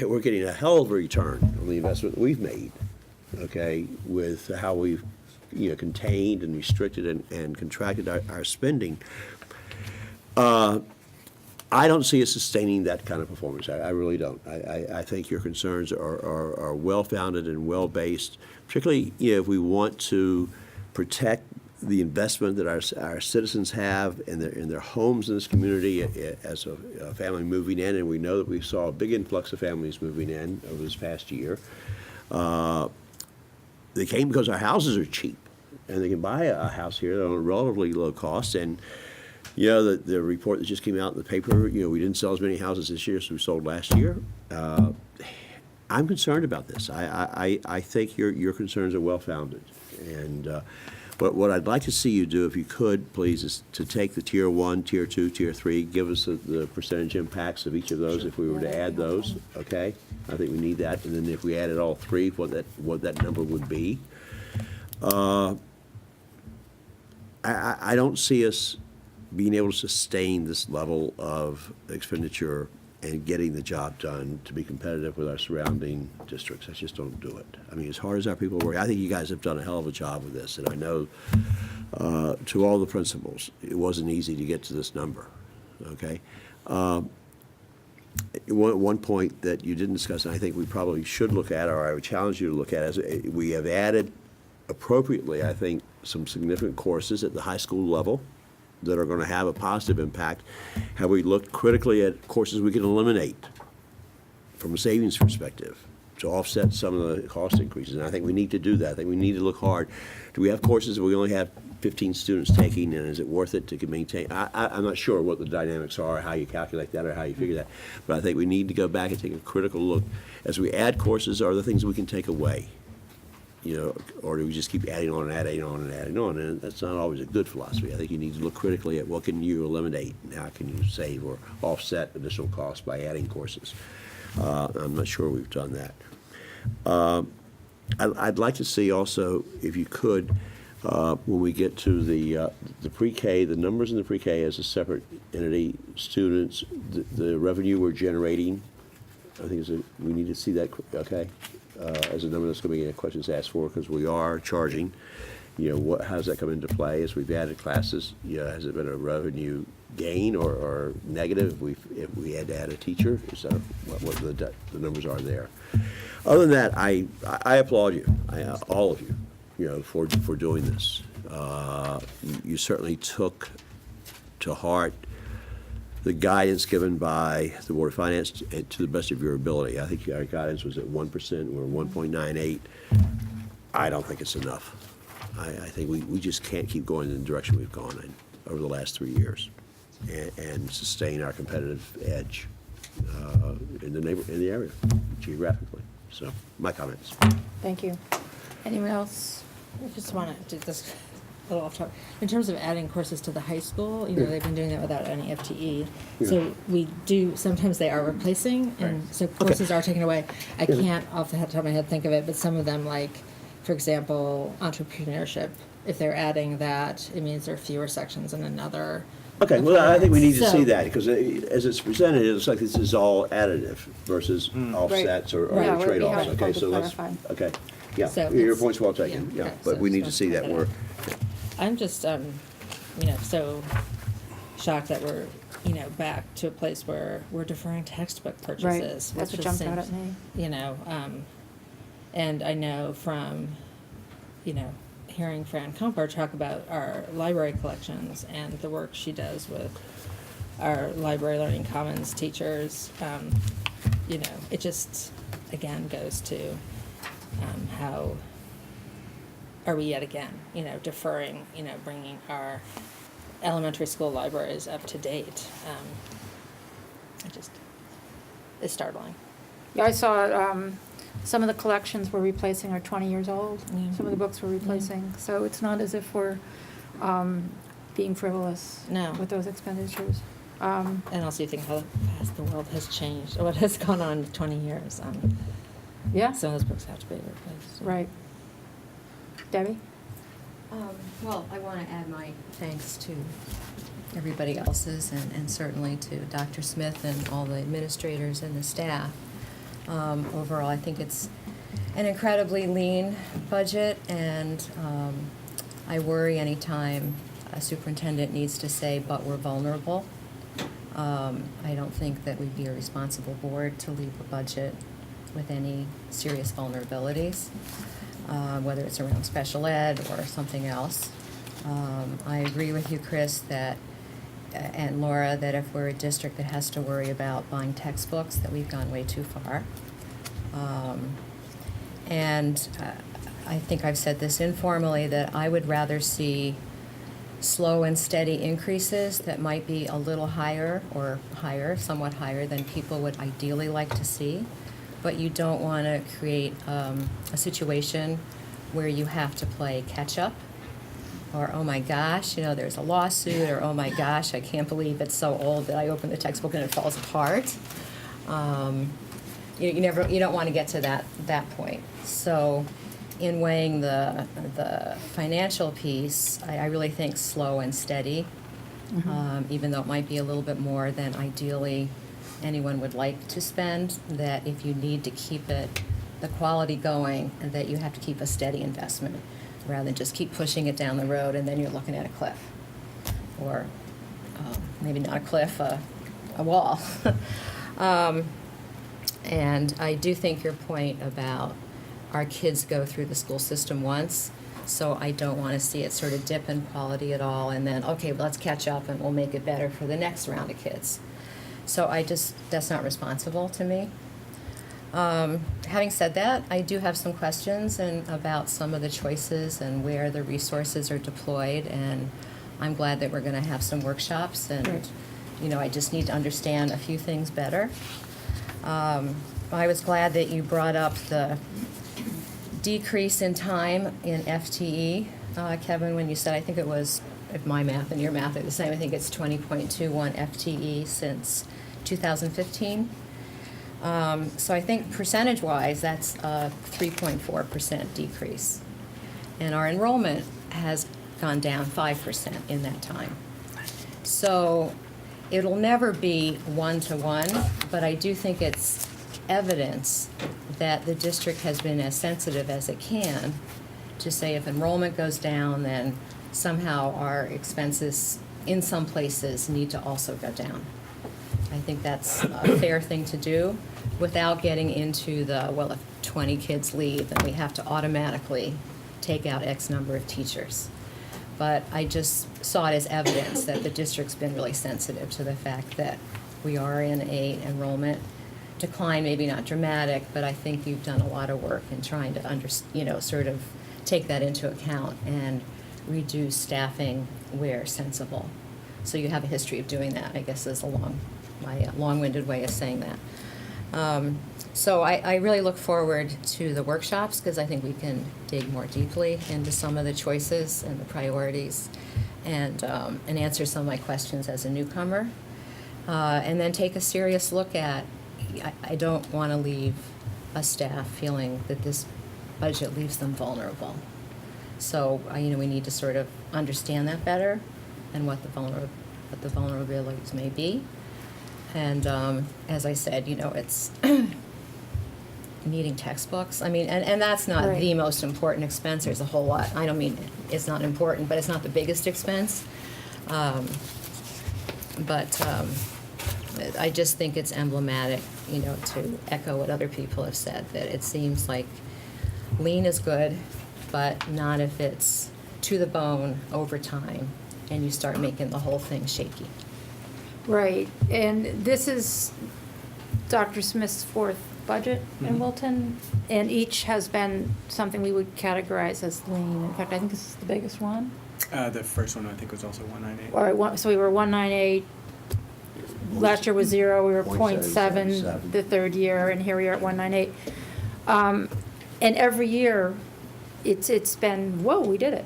we're getting a hell of a return on the investment we've made, okay, with how we've, contained and restricted and contracted our spending. I don't see us sustaining that kind of performance. I really don't. I think your concerns are well-founded and well-based, particularly if we want to protect the investment that our citizens have in their homes in this community as a family moving in, and we know that we saw a big influx of families moving in over this past year. They came because our houses are cheap, and they can buy a house here on a relatively low cost. And the report that just came out in the paper, we didn't sell as many houses this year as we sold last year. I'm concerned about this. I think your concerns are well-founded. And but what I'd like to see you do, if you could, please, is to take the Tier 1, Tier 2, Tier 3, give us the percentage impacts of each of those if we were to add those, okay? I think we need that. And then if we added all three, what that number would be. I don't see us being able to sustain this level of expenditure and getting the job done to be competitive with our surrounding districts. I just don't do it. I mean, as hard as our people work, I think you guys have done a hell of a job with this, and I know to all the principals, it wasn't easy to get to this number, okay? One point that you didn't discuss, and I think we probably should look at, or I would challenge you to look at, is we have added appropriately, I think, some significant courses at the high school level that are going to have a positive impact. Have we looked critically at courses we can eliminate from a savings perspective to offset some of the cost increases? And I think we need to do that. I think we need to look hard. Do we have courses that we only have 15 students taking, and is it worth it to maintain? I'm not sure what the dynamics are, how you calculate that or how you figure that, but I think we need to go back and take a critical look. As we add courses, are there things we can take away? Or do we just keep adding on and adding on and adding on? And that's not always a good philosophy. I think you need to look critically at what can you eliminate and how can you save or offset additional costs by adding courses. I'm not sure we've done that. I'd like to see also, if you could, when we get to the pre-K, the numbers in the pre-K as a separate entity, students, the revenue we're generating, I think we need to see that, okay? As a number that's going to be questions asked for, because we are charging. How does that come into play as we've added classes? Has it been a revenue gain or negative if we had to add a teacher? Is that what the numbers are there? Other than that, I applaud you, all of you, for doing this. You certainly took to heart the guidance given by the Board of Finance to the best of your ability. I think our guidance was at 1%, we're 1.98. I don't think it's enough. I think we just can't keep going in the direction we've gone in over the last 3 years and sustain our competitive edge in the area, geographically. So, my comments. Thank you. Anyone else? I just want to do this a little off topic. In terms of adding courses to the high school, they've been doing that without any FTE. So we do, sometimes they are replacing, and so courses are taken away. I can't off the top of my head think of it, but some of them, like, for example, entrepreneurship, if they're adding that, it means there are fewer sections in another. Okay, well, I think we need to So- see that, because as it's presented, it looks like this is all additive versus offsets or Right. Yeah, it would be trade-offs. helpful Okay, to so let's, clarify. okay, yeah, So your it's- point's well taken, yeah, yeah, okay, but so we need to just see that point more. that I'm just, so shocked that we're, back to a place where we're deferring textbook purchases. Right, that's which what just jumped out seems, at me. And I know from, hearing Fran Comper talk about our library collections and the work she does with our library learning commons teachers, it just, again, goes to how are we yet again, deferring, bringing our elementary school libraries up to date. It's startling. Yeah, I saw some of the collections we're replacing are 20 years old. Yeah. Some of the books we're replacing. So it's not as if we're being frivolous No. with those expenditures. And also you think how fast the world has changed, what has gone on in 20 years. Yeah, Some of those books have to be replaced. right. Debbie? Well, I want to add my thanks to everybody else's and certainly to Dr. Smith and all the administrators and the staff Overall, I think it's an incredibly lean budget, and I worry anytime a superintendent needs to say, but we're vulnerable. I don't think that we'd be a responsible board to leave a budget with any serious vulnerabilities, whether it's around special ed or something else. I agree with you, Chris, that and Laura, that if we're a district that has to worry about buying textbooks, that we've gone way too far. And I think I've said this informally, that I would rather see slow and steady increases that might be a little higher or higher, somewhat higher than people would ideally like to see. But you don't want to create a situation where you have to play catch up, or oh my gosh, there's a lawsuit, or oh my gosh, I can't believe it's so old that I open the textbook and it falls apart. You don't want to get to that point. So in weighing the financial piece, I really think slow and steady, even though it might be a little bit more than ideally anyone would like to spend, that if you need to keep the quality going, that you have to keep a steady investment rather than just keep pushing it down the road and then you're looking at a cliff. Or maybe not a cliff, a wall. And I do think your point about our kids go through the school system once, so I don't want to see it sort of dip in quality at all and then, okay, well, let's catch up and we'll make it better for the next round of kids. So that's not responsible to me. Having said that, I do have some questions about some of the choices and where the resources are deployed, and I'm glad that we're going to have some workshops, and I just need to understand a few things better. I was glad that you brought up the decrease in time in FTE, Kevin, when you said, I think it was, if my math and your math are the same, I think it's 20.21 FTE since 2015. So I think percentage-wise, that's a 3.4% decrease. And our enrollment has gone down 5% in that time. So it'll never be one-to-one, but I do think it's evidence that the district has been as sensitive as it can to say if enrollment goes down, then somehow our expenses in some places need to also go down. I think that's a fair thing to do without getting into well, if 20 kids leave, then we have to automatically take out X number of teachers. But I just saw it as evidence that the district's been really sensitive to the fact that we are in a enrollment decline, maybe not dramatic, but I think you've done a lot of work in trying to sort of take that into account and reduce staffing where sensible. So you have a history of doing that, I guess, is my long-winded way of saying that. So I really look forward to the workshops, because I think we can dig more deeply into some of the choices and the priorities, and answer some of my questions as a newcomer, and then take a serious look at, I don't want to leave a staff feeling that this budget leaves them vulnerable. So we need to sort of understand that better, and what the vulnerabilities may be. And as I said, it's needing textbooks. I mean, and that's not Right. the most important expense. There's a whole lot. I don't mean it's not important, but it's not the biggest expense. But I just think it's emblematic, to echo what other people have said, that it seems like lean is good, but not if it's to the bone over time and you start making the whole thing shaky. Right, and this is Dr. Smith's fourth budget in Wilton, and each has been something we would categorize as lean. In fact, I think this is the biggest one. The first one, I think, was also 198. All right, so we were 198, last year was 0, we were 0.7 the third year, and here we are at 198. And every year, it's been, whoa, we did it,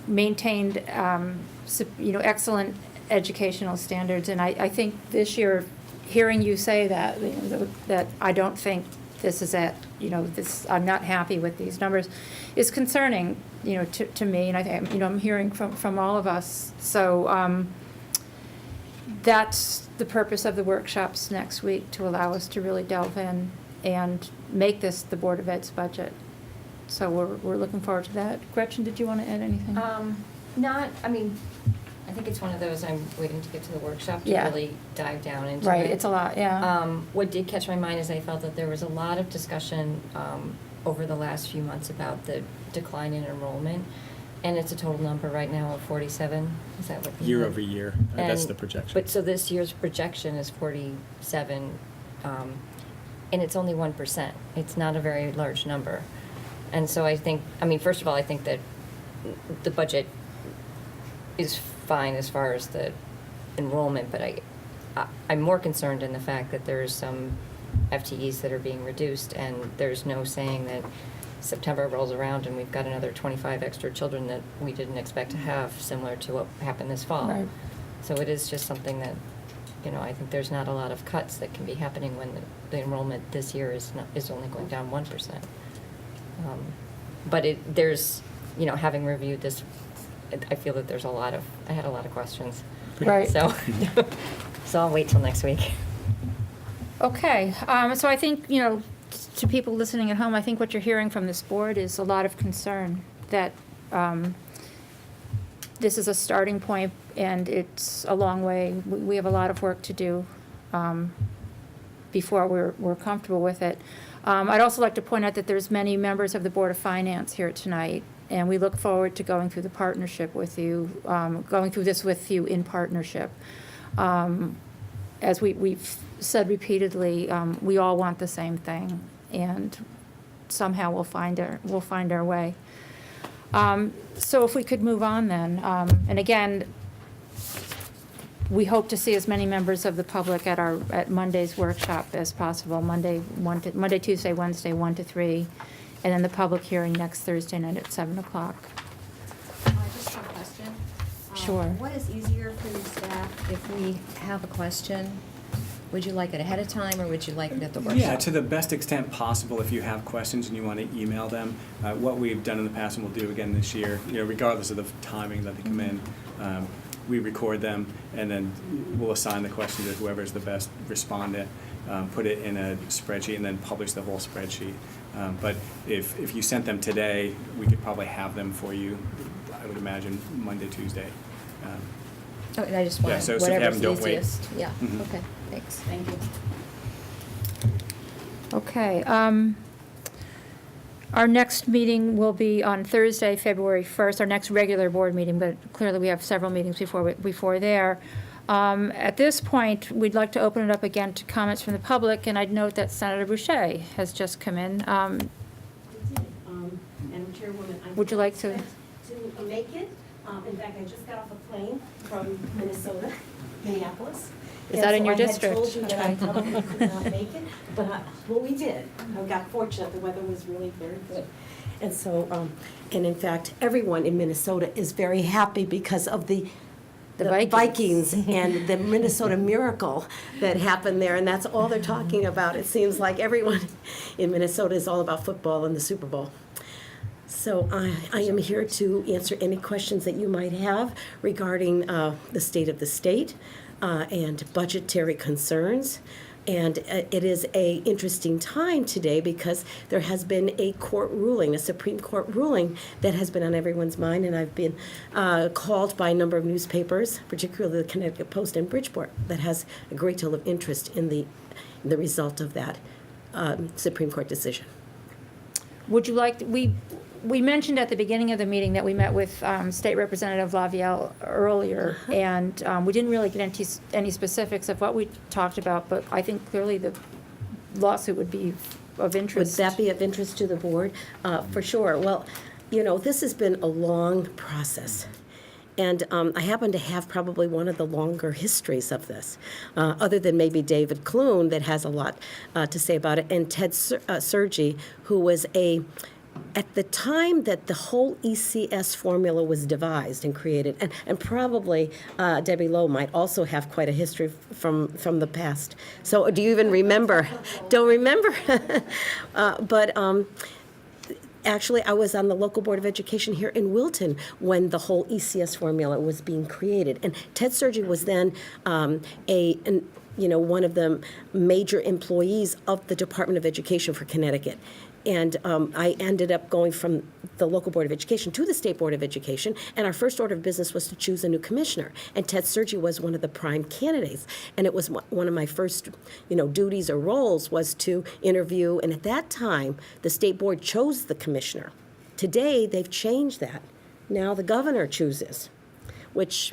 maintained, excellent educational standards, and I think this year, hearing you say that, that I don't think this is I'm not happy with these numbers, is concerning, to me, and I think, I'm hearing from all of us. So, that's the purpose of the workshops next week, to allow us to really delve in and make this the Board of Ed's budget. So we're looking forward to that. Gretchen, did you want to add anything? I think it's one of those, I'm waiting to get to the workshop to Yeah. really dive down into it. Right, it's a lot, yeah. What did catch my mind is I felt that there was a lot of discussion over the last few months about the decline in enrollment, and it's a total number right now of 47. Is that what? Year over year, that's And- the projection. But so this year's projection is 47, and it's only 1%. It's not a very large number. And so I think, first of all, I think that the budget is fine as far as the enrollment, but I'm more concerned in the fact that there's some FTEs that are being reduced, and there's no saying that September rolls around and we've got another 25 extra children that we didn't expect to have, similar to what happened this fall. Right. So it is just something that, I think there's not a lot of cuts that can be happening when the enrollment this year is only going down 1%. But there's, having reviewed this, I feel that I had a lot of questions. Right. So, so I'll wait till next week. Okay, so I think, to people listening at home, I think what you're hearing from this board is a lot of concern that this is a starting point and it's a long way. We have a lot of work to do before we're comfortable with it. I'd also like to point out that there's many members of the Board of Finance here tonight, and we look forward to going through the partnership with you, going through this with you in partnership. As we've said repeatedly, we all want the same thing, and somehow we'll find our way. So if we could move on then, and again, we hope to see as many members of the public at Monday's workshop as possible. Monday, Tuesday, Wednesday, 1 to 3, and then the public hearing next Thursday night at 7 o'clock. Just one question. Sure. What is easier for your staff if we have a question? Would you like it ahead of time, or would you like it at the workshop? Yeah, to the best extent possible, if you have questions and you want to email them. What we've done in the past and we'll do again this year, regardless of the timing that they come in, we record them, and then we'll assign the question to whoever's the best respondent, put it in a spreadsheet, and then publish the whole spreadsheet. But if you sent them today, we could probably have them for you, I would imagine, Monday, Tuesday. Oh, and I just Yeah, want so if you whatever's have them, don't wait. easiest. Yeah, Mhm. okay, thanks. Thank you. Okay. Our next meeting will be on Thursday, February 1st, our next regular board meeting, but clearly we have several meetings before there. At this point, we'd like to open it up again to comments from the public, and I'd note that Senator Boucher has just come in. Madam Chairwoman, I Would you like to- to make it. In fact, I just got off a plane from Minnesota, Minneapolis. Is that in your district? And so I had told you that I Okay. probably could not make it, but well, we did. I got fortunate. The weather was really very good. And so, and in fact, everyone in Minnesota is very happy because of the Vikings. and the Minnesota Miracle that happened there, and that's all they're talking about. It seems like everyone in Minnesota is all about football and the Super Bowl. So I am here to answer any questions that you might have regarding the state of the state and budgetary concerns. And it is an interesting time today because there has been a court ruling, a Supreme Court ruling that has been on everyone's mind, and I've been called by a number of newspapers, particularly the Connecticut Post and Bridgeport, that has a great deal of interest in the result of that Supreme Court decision. Would you like, we mentioned at the beginning of the meeting that we met with State Representative Lavielle earlier, and we didn't really get into any specifics of what we talked about, but I think clearly the lawsuit would be of Would interest. that be of interest to the board? For sure. Well, this has been a long process. And I happen to have probably one of the longer histories of this, other than maybe David Clune, that has a lot to say about it, and Ted Sergi, who was at the time that the whole ECS formula was devised and created, and probably Debbie Lowe might also have quite a history from the past. So do you even remember? Don't remember? But Actually, I was on the local Board of Education here in Wilton when the whole ECS formula was being created. And Ted Sergi was then one of the major employees of the Department of Education for Connecticut. And I ended up going from the local Board of Education to the State Board of Education, and our first order of business was to choose a new commissioner. And Ted Sergi was one of the prime candidates. And it was one of my first, duties or roles was to interview. And at that time, the State Board chose the commissioner. Today, they've changed that. Now the governor chooses, which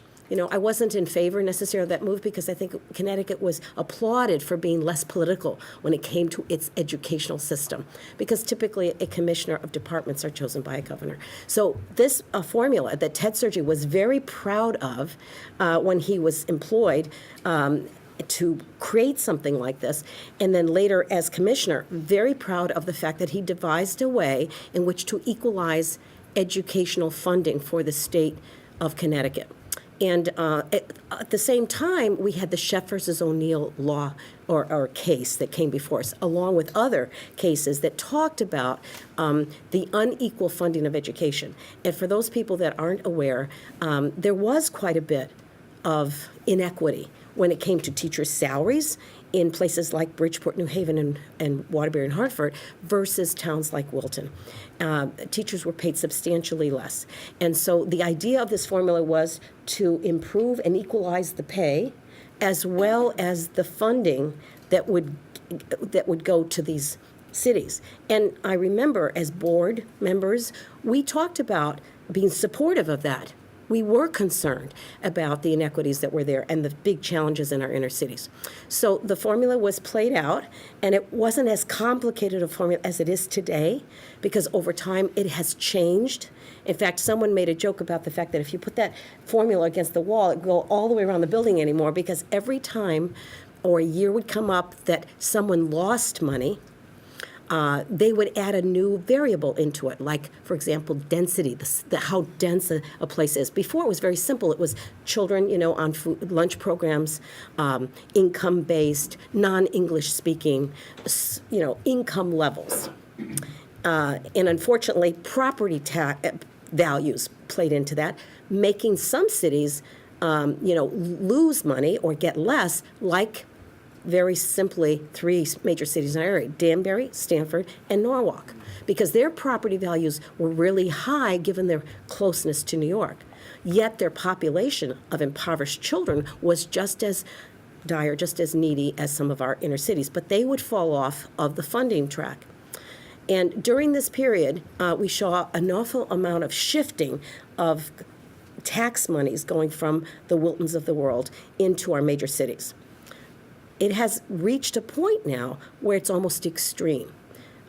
I wasn't in favor necessarily of that move because I think Connecticut was applauded for being less political when it came to its educational system, because typically a commissioner of departments are chosen by a governor. So this formula that Ted Sergi was very proud of when he was employed to create something like this, and then later as commissioner, very proud of the fact that he devised a way in which to equalize educational funding for the state of Connecticut. And at the same time, we had the Sheff versus O'Neill law or case that came before us, along with other cases that talked about the unequal funding of education. And for those people that aren't aware, there was quite a bit of inequity when it came to teachers' salaries in places like Bridgeport, New Haven, and Waterbury and Hartford versus towns like Wilton. Teachers were paid substantially less. And so the idea of this formula was to improve and equalize the pay as well as the funding that would go to these cities. And I remember as board members, we talked about being supportive of that. We were concerned about the inequities that were there and the big challenges in our inner cities. So the formula was played out, and it wasn't as complicated a formula as it is today, because over time it has changed. In fact, someone made a joke about the fact that if you put that formula against the wall, it would go all the way around the building anymore, because every time or a year would come up that someone lost money, they would add a new variable into it, like, for example, density, how dense a place is. Before, it was very simple. It was children, on lunch programs, income-based, non-English speaking, income levels. And unfortunately, property values played into that, making some cities, lose money or get less, like very simply 3 major cities in our area, Danbury, Stamford, and Norwalk, because their property values were really high given their closeness to New York. Yet their population of impoverished children was just as dire, just as needy as some of our inner cities, but they would fall off of the funding track. And during this period, we saw an awful amount of shifting of tax monies going from the Wiltons of the world into our major cities. It has reached a point now where it's almost extreme.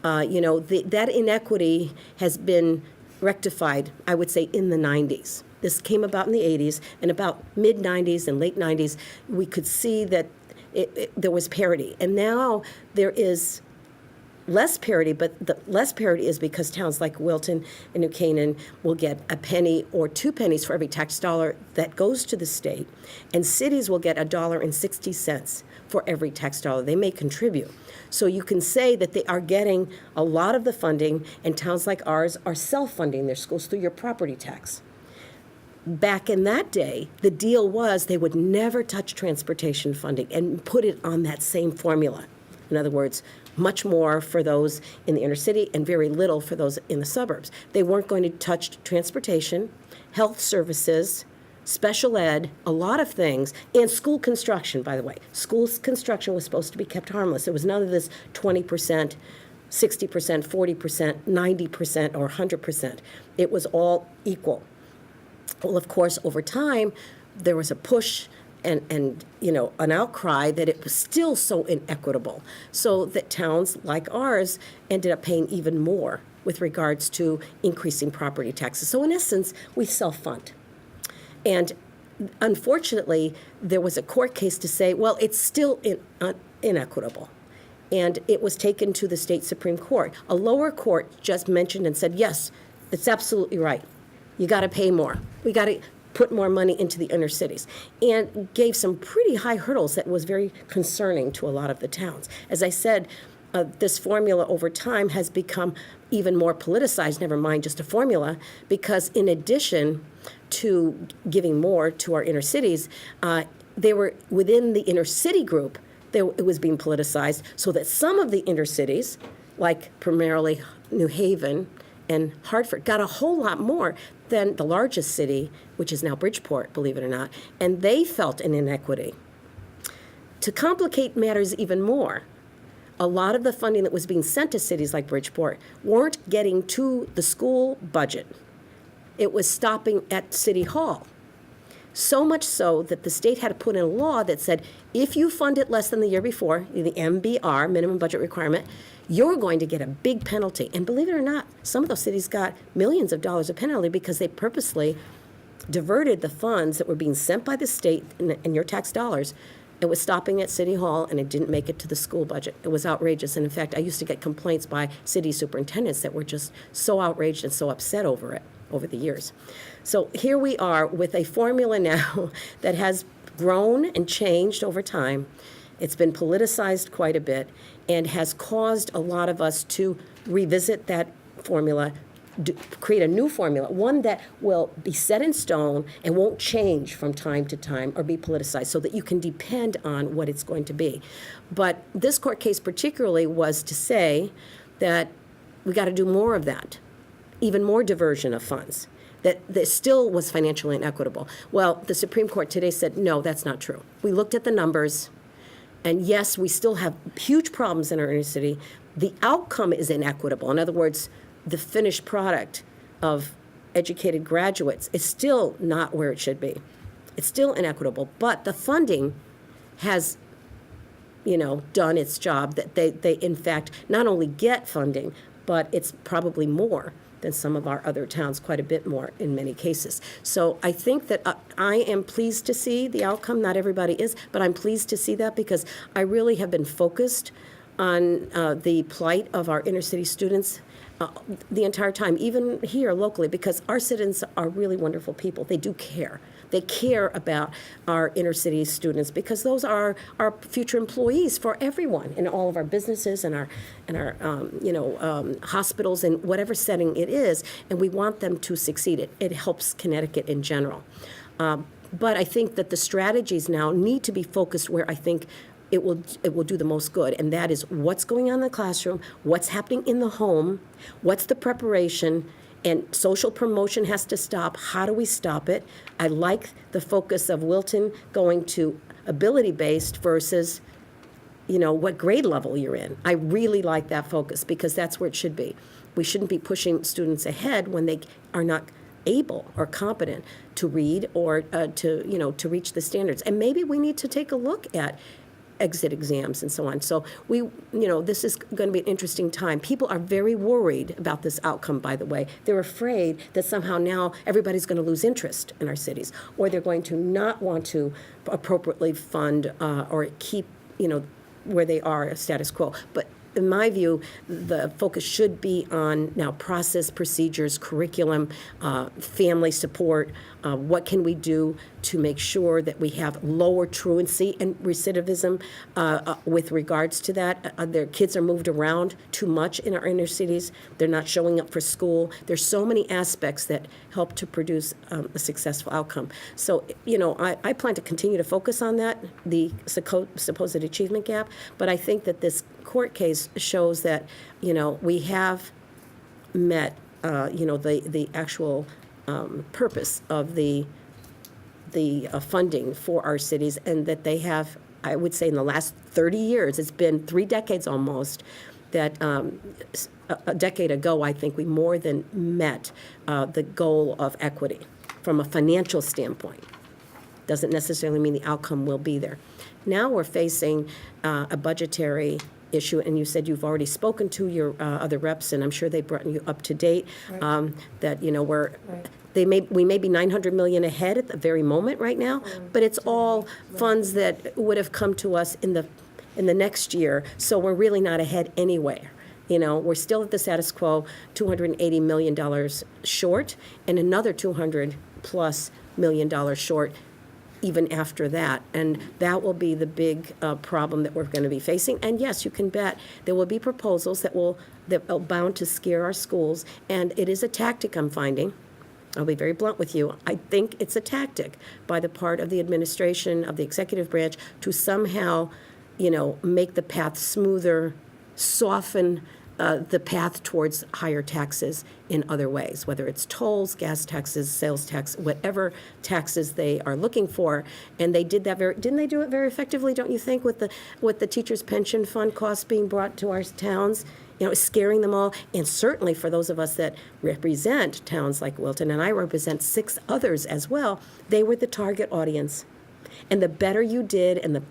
That inequity has been rectified, I would say, in the 90s. This came about in the 80s, and about mid-90s and late 90s, we could see that there was parity. And now there is less parity, but the less parity is because towns like Wilton and New Canaan will get a penny or 2 pennies for every tax dollar that goes to the state, and cities will get $1.60 for every tax dollar they may contribute. So you can say that they are getting a lot of the funding, and towns like ours are self-funding their schools through your property tax. Back in that day, the deal was they would never touch transportation funding and put it on that same formula. In other words, much more for those in the inner city and very little for those in the suburbs. They weren't going to touch transportation, health services, special ed, a lot of things, and school construction, by the way. School construction was supposed to be kept harmless. There was none of this 20%, 60%, 40%, 90%, or 100%. It was all equal. Well, of course, over time, there was a push and an outcry that it was still so inequitable, so that towns like ours ended up paying even more with regards to increasing property taxes. So in essence, we self-fund. And unfortunately, there was a court case to say, well, it's still inequitable. And it was taken to the state Supreme Court. A lower court just mentioned and said, yes, it's absolutely right. You got to pay more. We got to put more money into the inner cities, and gave some pretty high hurdles that was very concerning to a lot of the towns. As I said, this formula over time has become even more politicized, never mind just a formula, because in addition to giving more to our inner cities, they were within the inner city group, it was being politicized so that some of the inner cities, like primarily New Haven and Hartford, got a whole lot more than the largest city, which is now Bridgeport, believe it or not, and they felt an inequity. To complicate matters even more, a lot of the funding that was being sent to cities like Bridgeport weren't getting to the school budget. It was stopping at City Hall. So much so that the state had to put in a law that said, if you fund it less than the year before, the MBR, minimum budget requirement, you're going to get a big penalty. And believe it or not, some of those cities got millions of dollars of penalty because they purposely diverted the funds that were being sent by the state and your tax dollars. It was stopping at City Hall, and it didn't make it to the school budget. It was outrageous. And in fact, I used to get complaints by city superintendents that were just so outraged and so upset over it over the years. So here we are with a formula now that has grown and changed over time. It's been politicized quite a bit and has caused a lot of us to revisit that formula, create a new formula, one that will be set in stone and won't change from time to time or be politicized so that you can depend on what it's going to be. But this court case particularly was to say that we got to do more of that, even more diversion of funds, that still was financially inequitable. Well, the Supreme Court today said, no, that's not true. We looked at the numbers, and yes, we still have huge problems in our inner city. The outcome is inequitable. In other words, the finished product of educated graduates is still not where it should be. It's still inequitable, but the funding has, done its job, that they in fact not only get funding, but it's probably more than some of our other towns, quite a bit more in many cases. So I think that I am pleased to see the outcome. Not everybody is, but I'm pleased to see that because I really have been focused on the plight of our inner city students the entire time, even here locally, because our citizens are really wonderful people. They do care. They care about our inner city students because those are our future employees for everyone in all of our businesses and our hospitals and whatever setting it is, and we want them to succeed. It helps Connecticut in general. But I think that the strategies now need to be focused where I think it will do the most good, and that is what's going on in the classroom, what's happening in the home, what's the preparation, and social promotion has to stop. How do we stop it? I like the focus of Wilton going to ability-based versus, what grade level you're in. I really like that focus because that's where it should be. We shouldn't be pushing students ahead when they are not able or competent to read or to reach the standards. And maybe we need to take a look at exit exams and so on. So this is going to be an interesting time. People are very worried about this outcome, by the way. They're afraid that somehow now everybody's going to lose interest in our cities, or they're going to not want to appropriately fund or keep, where they are, status quo. But in my view, the focus should be on now process, procedures, curriculum, family support. What can we do to make sure that we have lower truancy and recidivism with regards to that? Their kids are moved around too much in our inner cities. They're not showing up for school. There's so many aspects that help to produce a successful outcome. So, I plan to continue to focus on that, the supposed achievement gap, but I think that this court case shows that, we have met, the actual purpose of the funding for our cities, and that they have, I would say in the last 30 years, it's been 3 decades almost, that a decade ago, I think we more than met the goal of equity from a financial standpoint. Doesn't necessarily mean the outcome will be there. Now we're facing a budgetary issue, and you said you've already spoken to your other reps, and I'm sure they brought you up to date. Right. That we're Right. we may be $900 million ahead at the very moment right now, but it's all funds that would have come to us in the next year, so we're really not ahead anywhere. We're still at the status quo, $280 million short, and another $200+ million short even after that. And that will be the big problem that we're going to be facing. And yes, you can bet there will be proposals that are bound to scare our schools. And it is a tactic, I'm finding. I'll be very blunt with you. I think it's a tactic by the part of the administration, of the executive branch, to somehow, make the path smoother, soften the path towards higher taxes in other ways, whether it's tolls, gas taxes, sales tax, whatever taxes they are looking for. And they did that didn't they do it very effectively, don't you think, with the teachers' pension fund costs being brought to our towns? Scaring them all. And certainly for those of us that represent towns like Wilton, and I represent 6 others as well, they were the target audience. And the better you did, and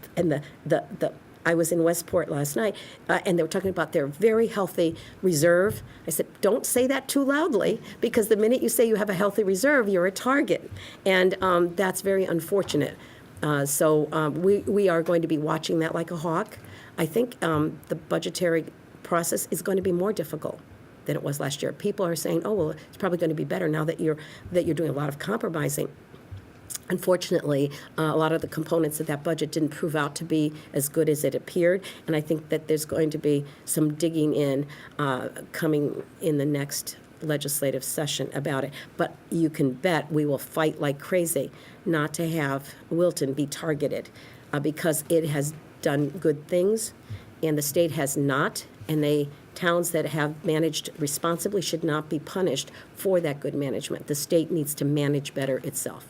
the I was in Westport last night, and they were talking about their very healthy reserve. I said, don't say that too loudly, because the minute you say you have a healthy reserve, you're a target. And that's very unfortunate. So we are going to be watching that like a hawk. I think the budgetary process is going to be more difficult than it was last year. People are saying, oh, well, it's probably going to be better now that you're doing a lot of compromising. Unfortunately, a lot of the components of that budget didn't prove out to be as good as it appeared, and I think that there's going to be some digging in coming in the next legislative session about it. But you can bet we will fight like crazy not to have Wilton be targeted because it has done good things, and the state has not, and towns that have managed responsibly should not be punished for that good management. The state needs to manage better itself.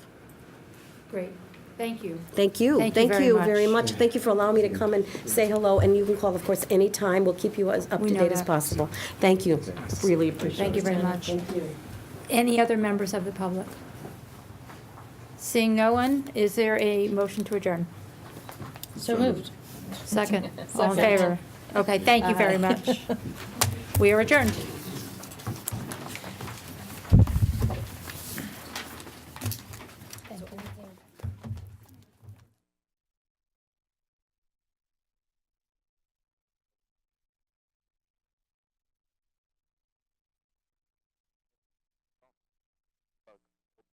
Great, thank you. Thank you. Thank you very much. Thank you for allowing me to come and say hello, and you can call, of course, anytime. We'll keep you as up We to know date as that. possible. Thank you. Really appreciate it. Thank you very much. Thank you. Any other members of the public? Seeing no one, is there a motion to adjourn? So moved. Second, all in favor? Okay, thank you very much. We are adjourned.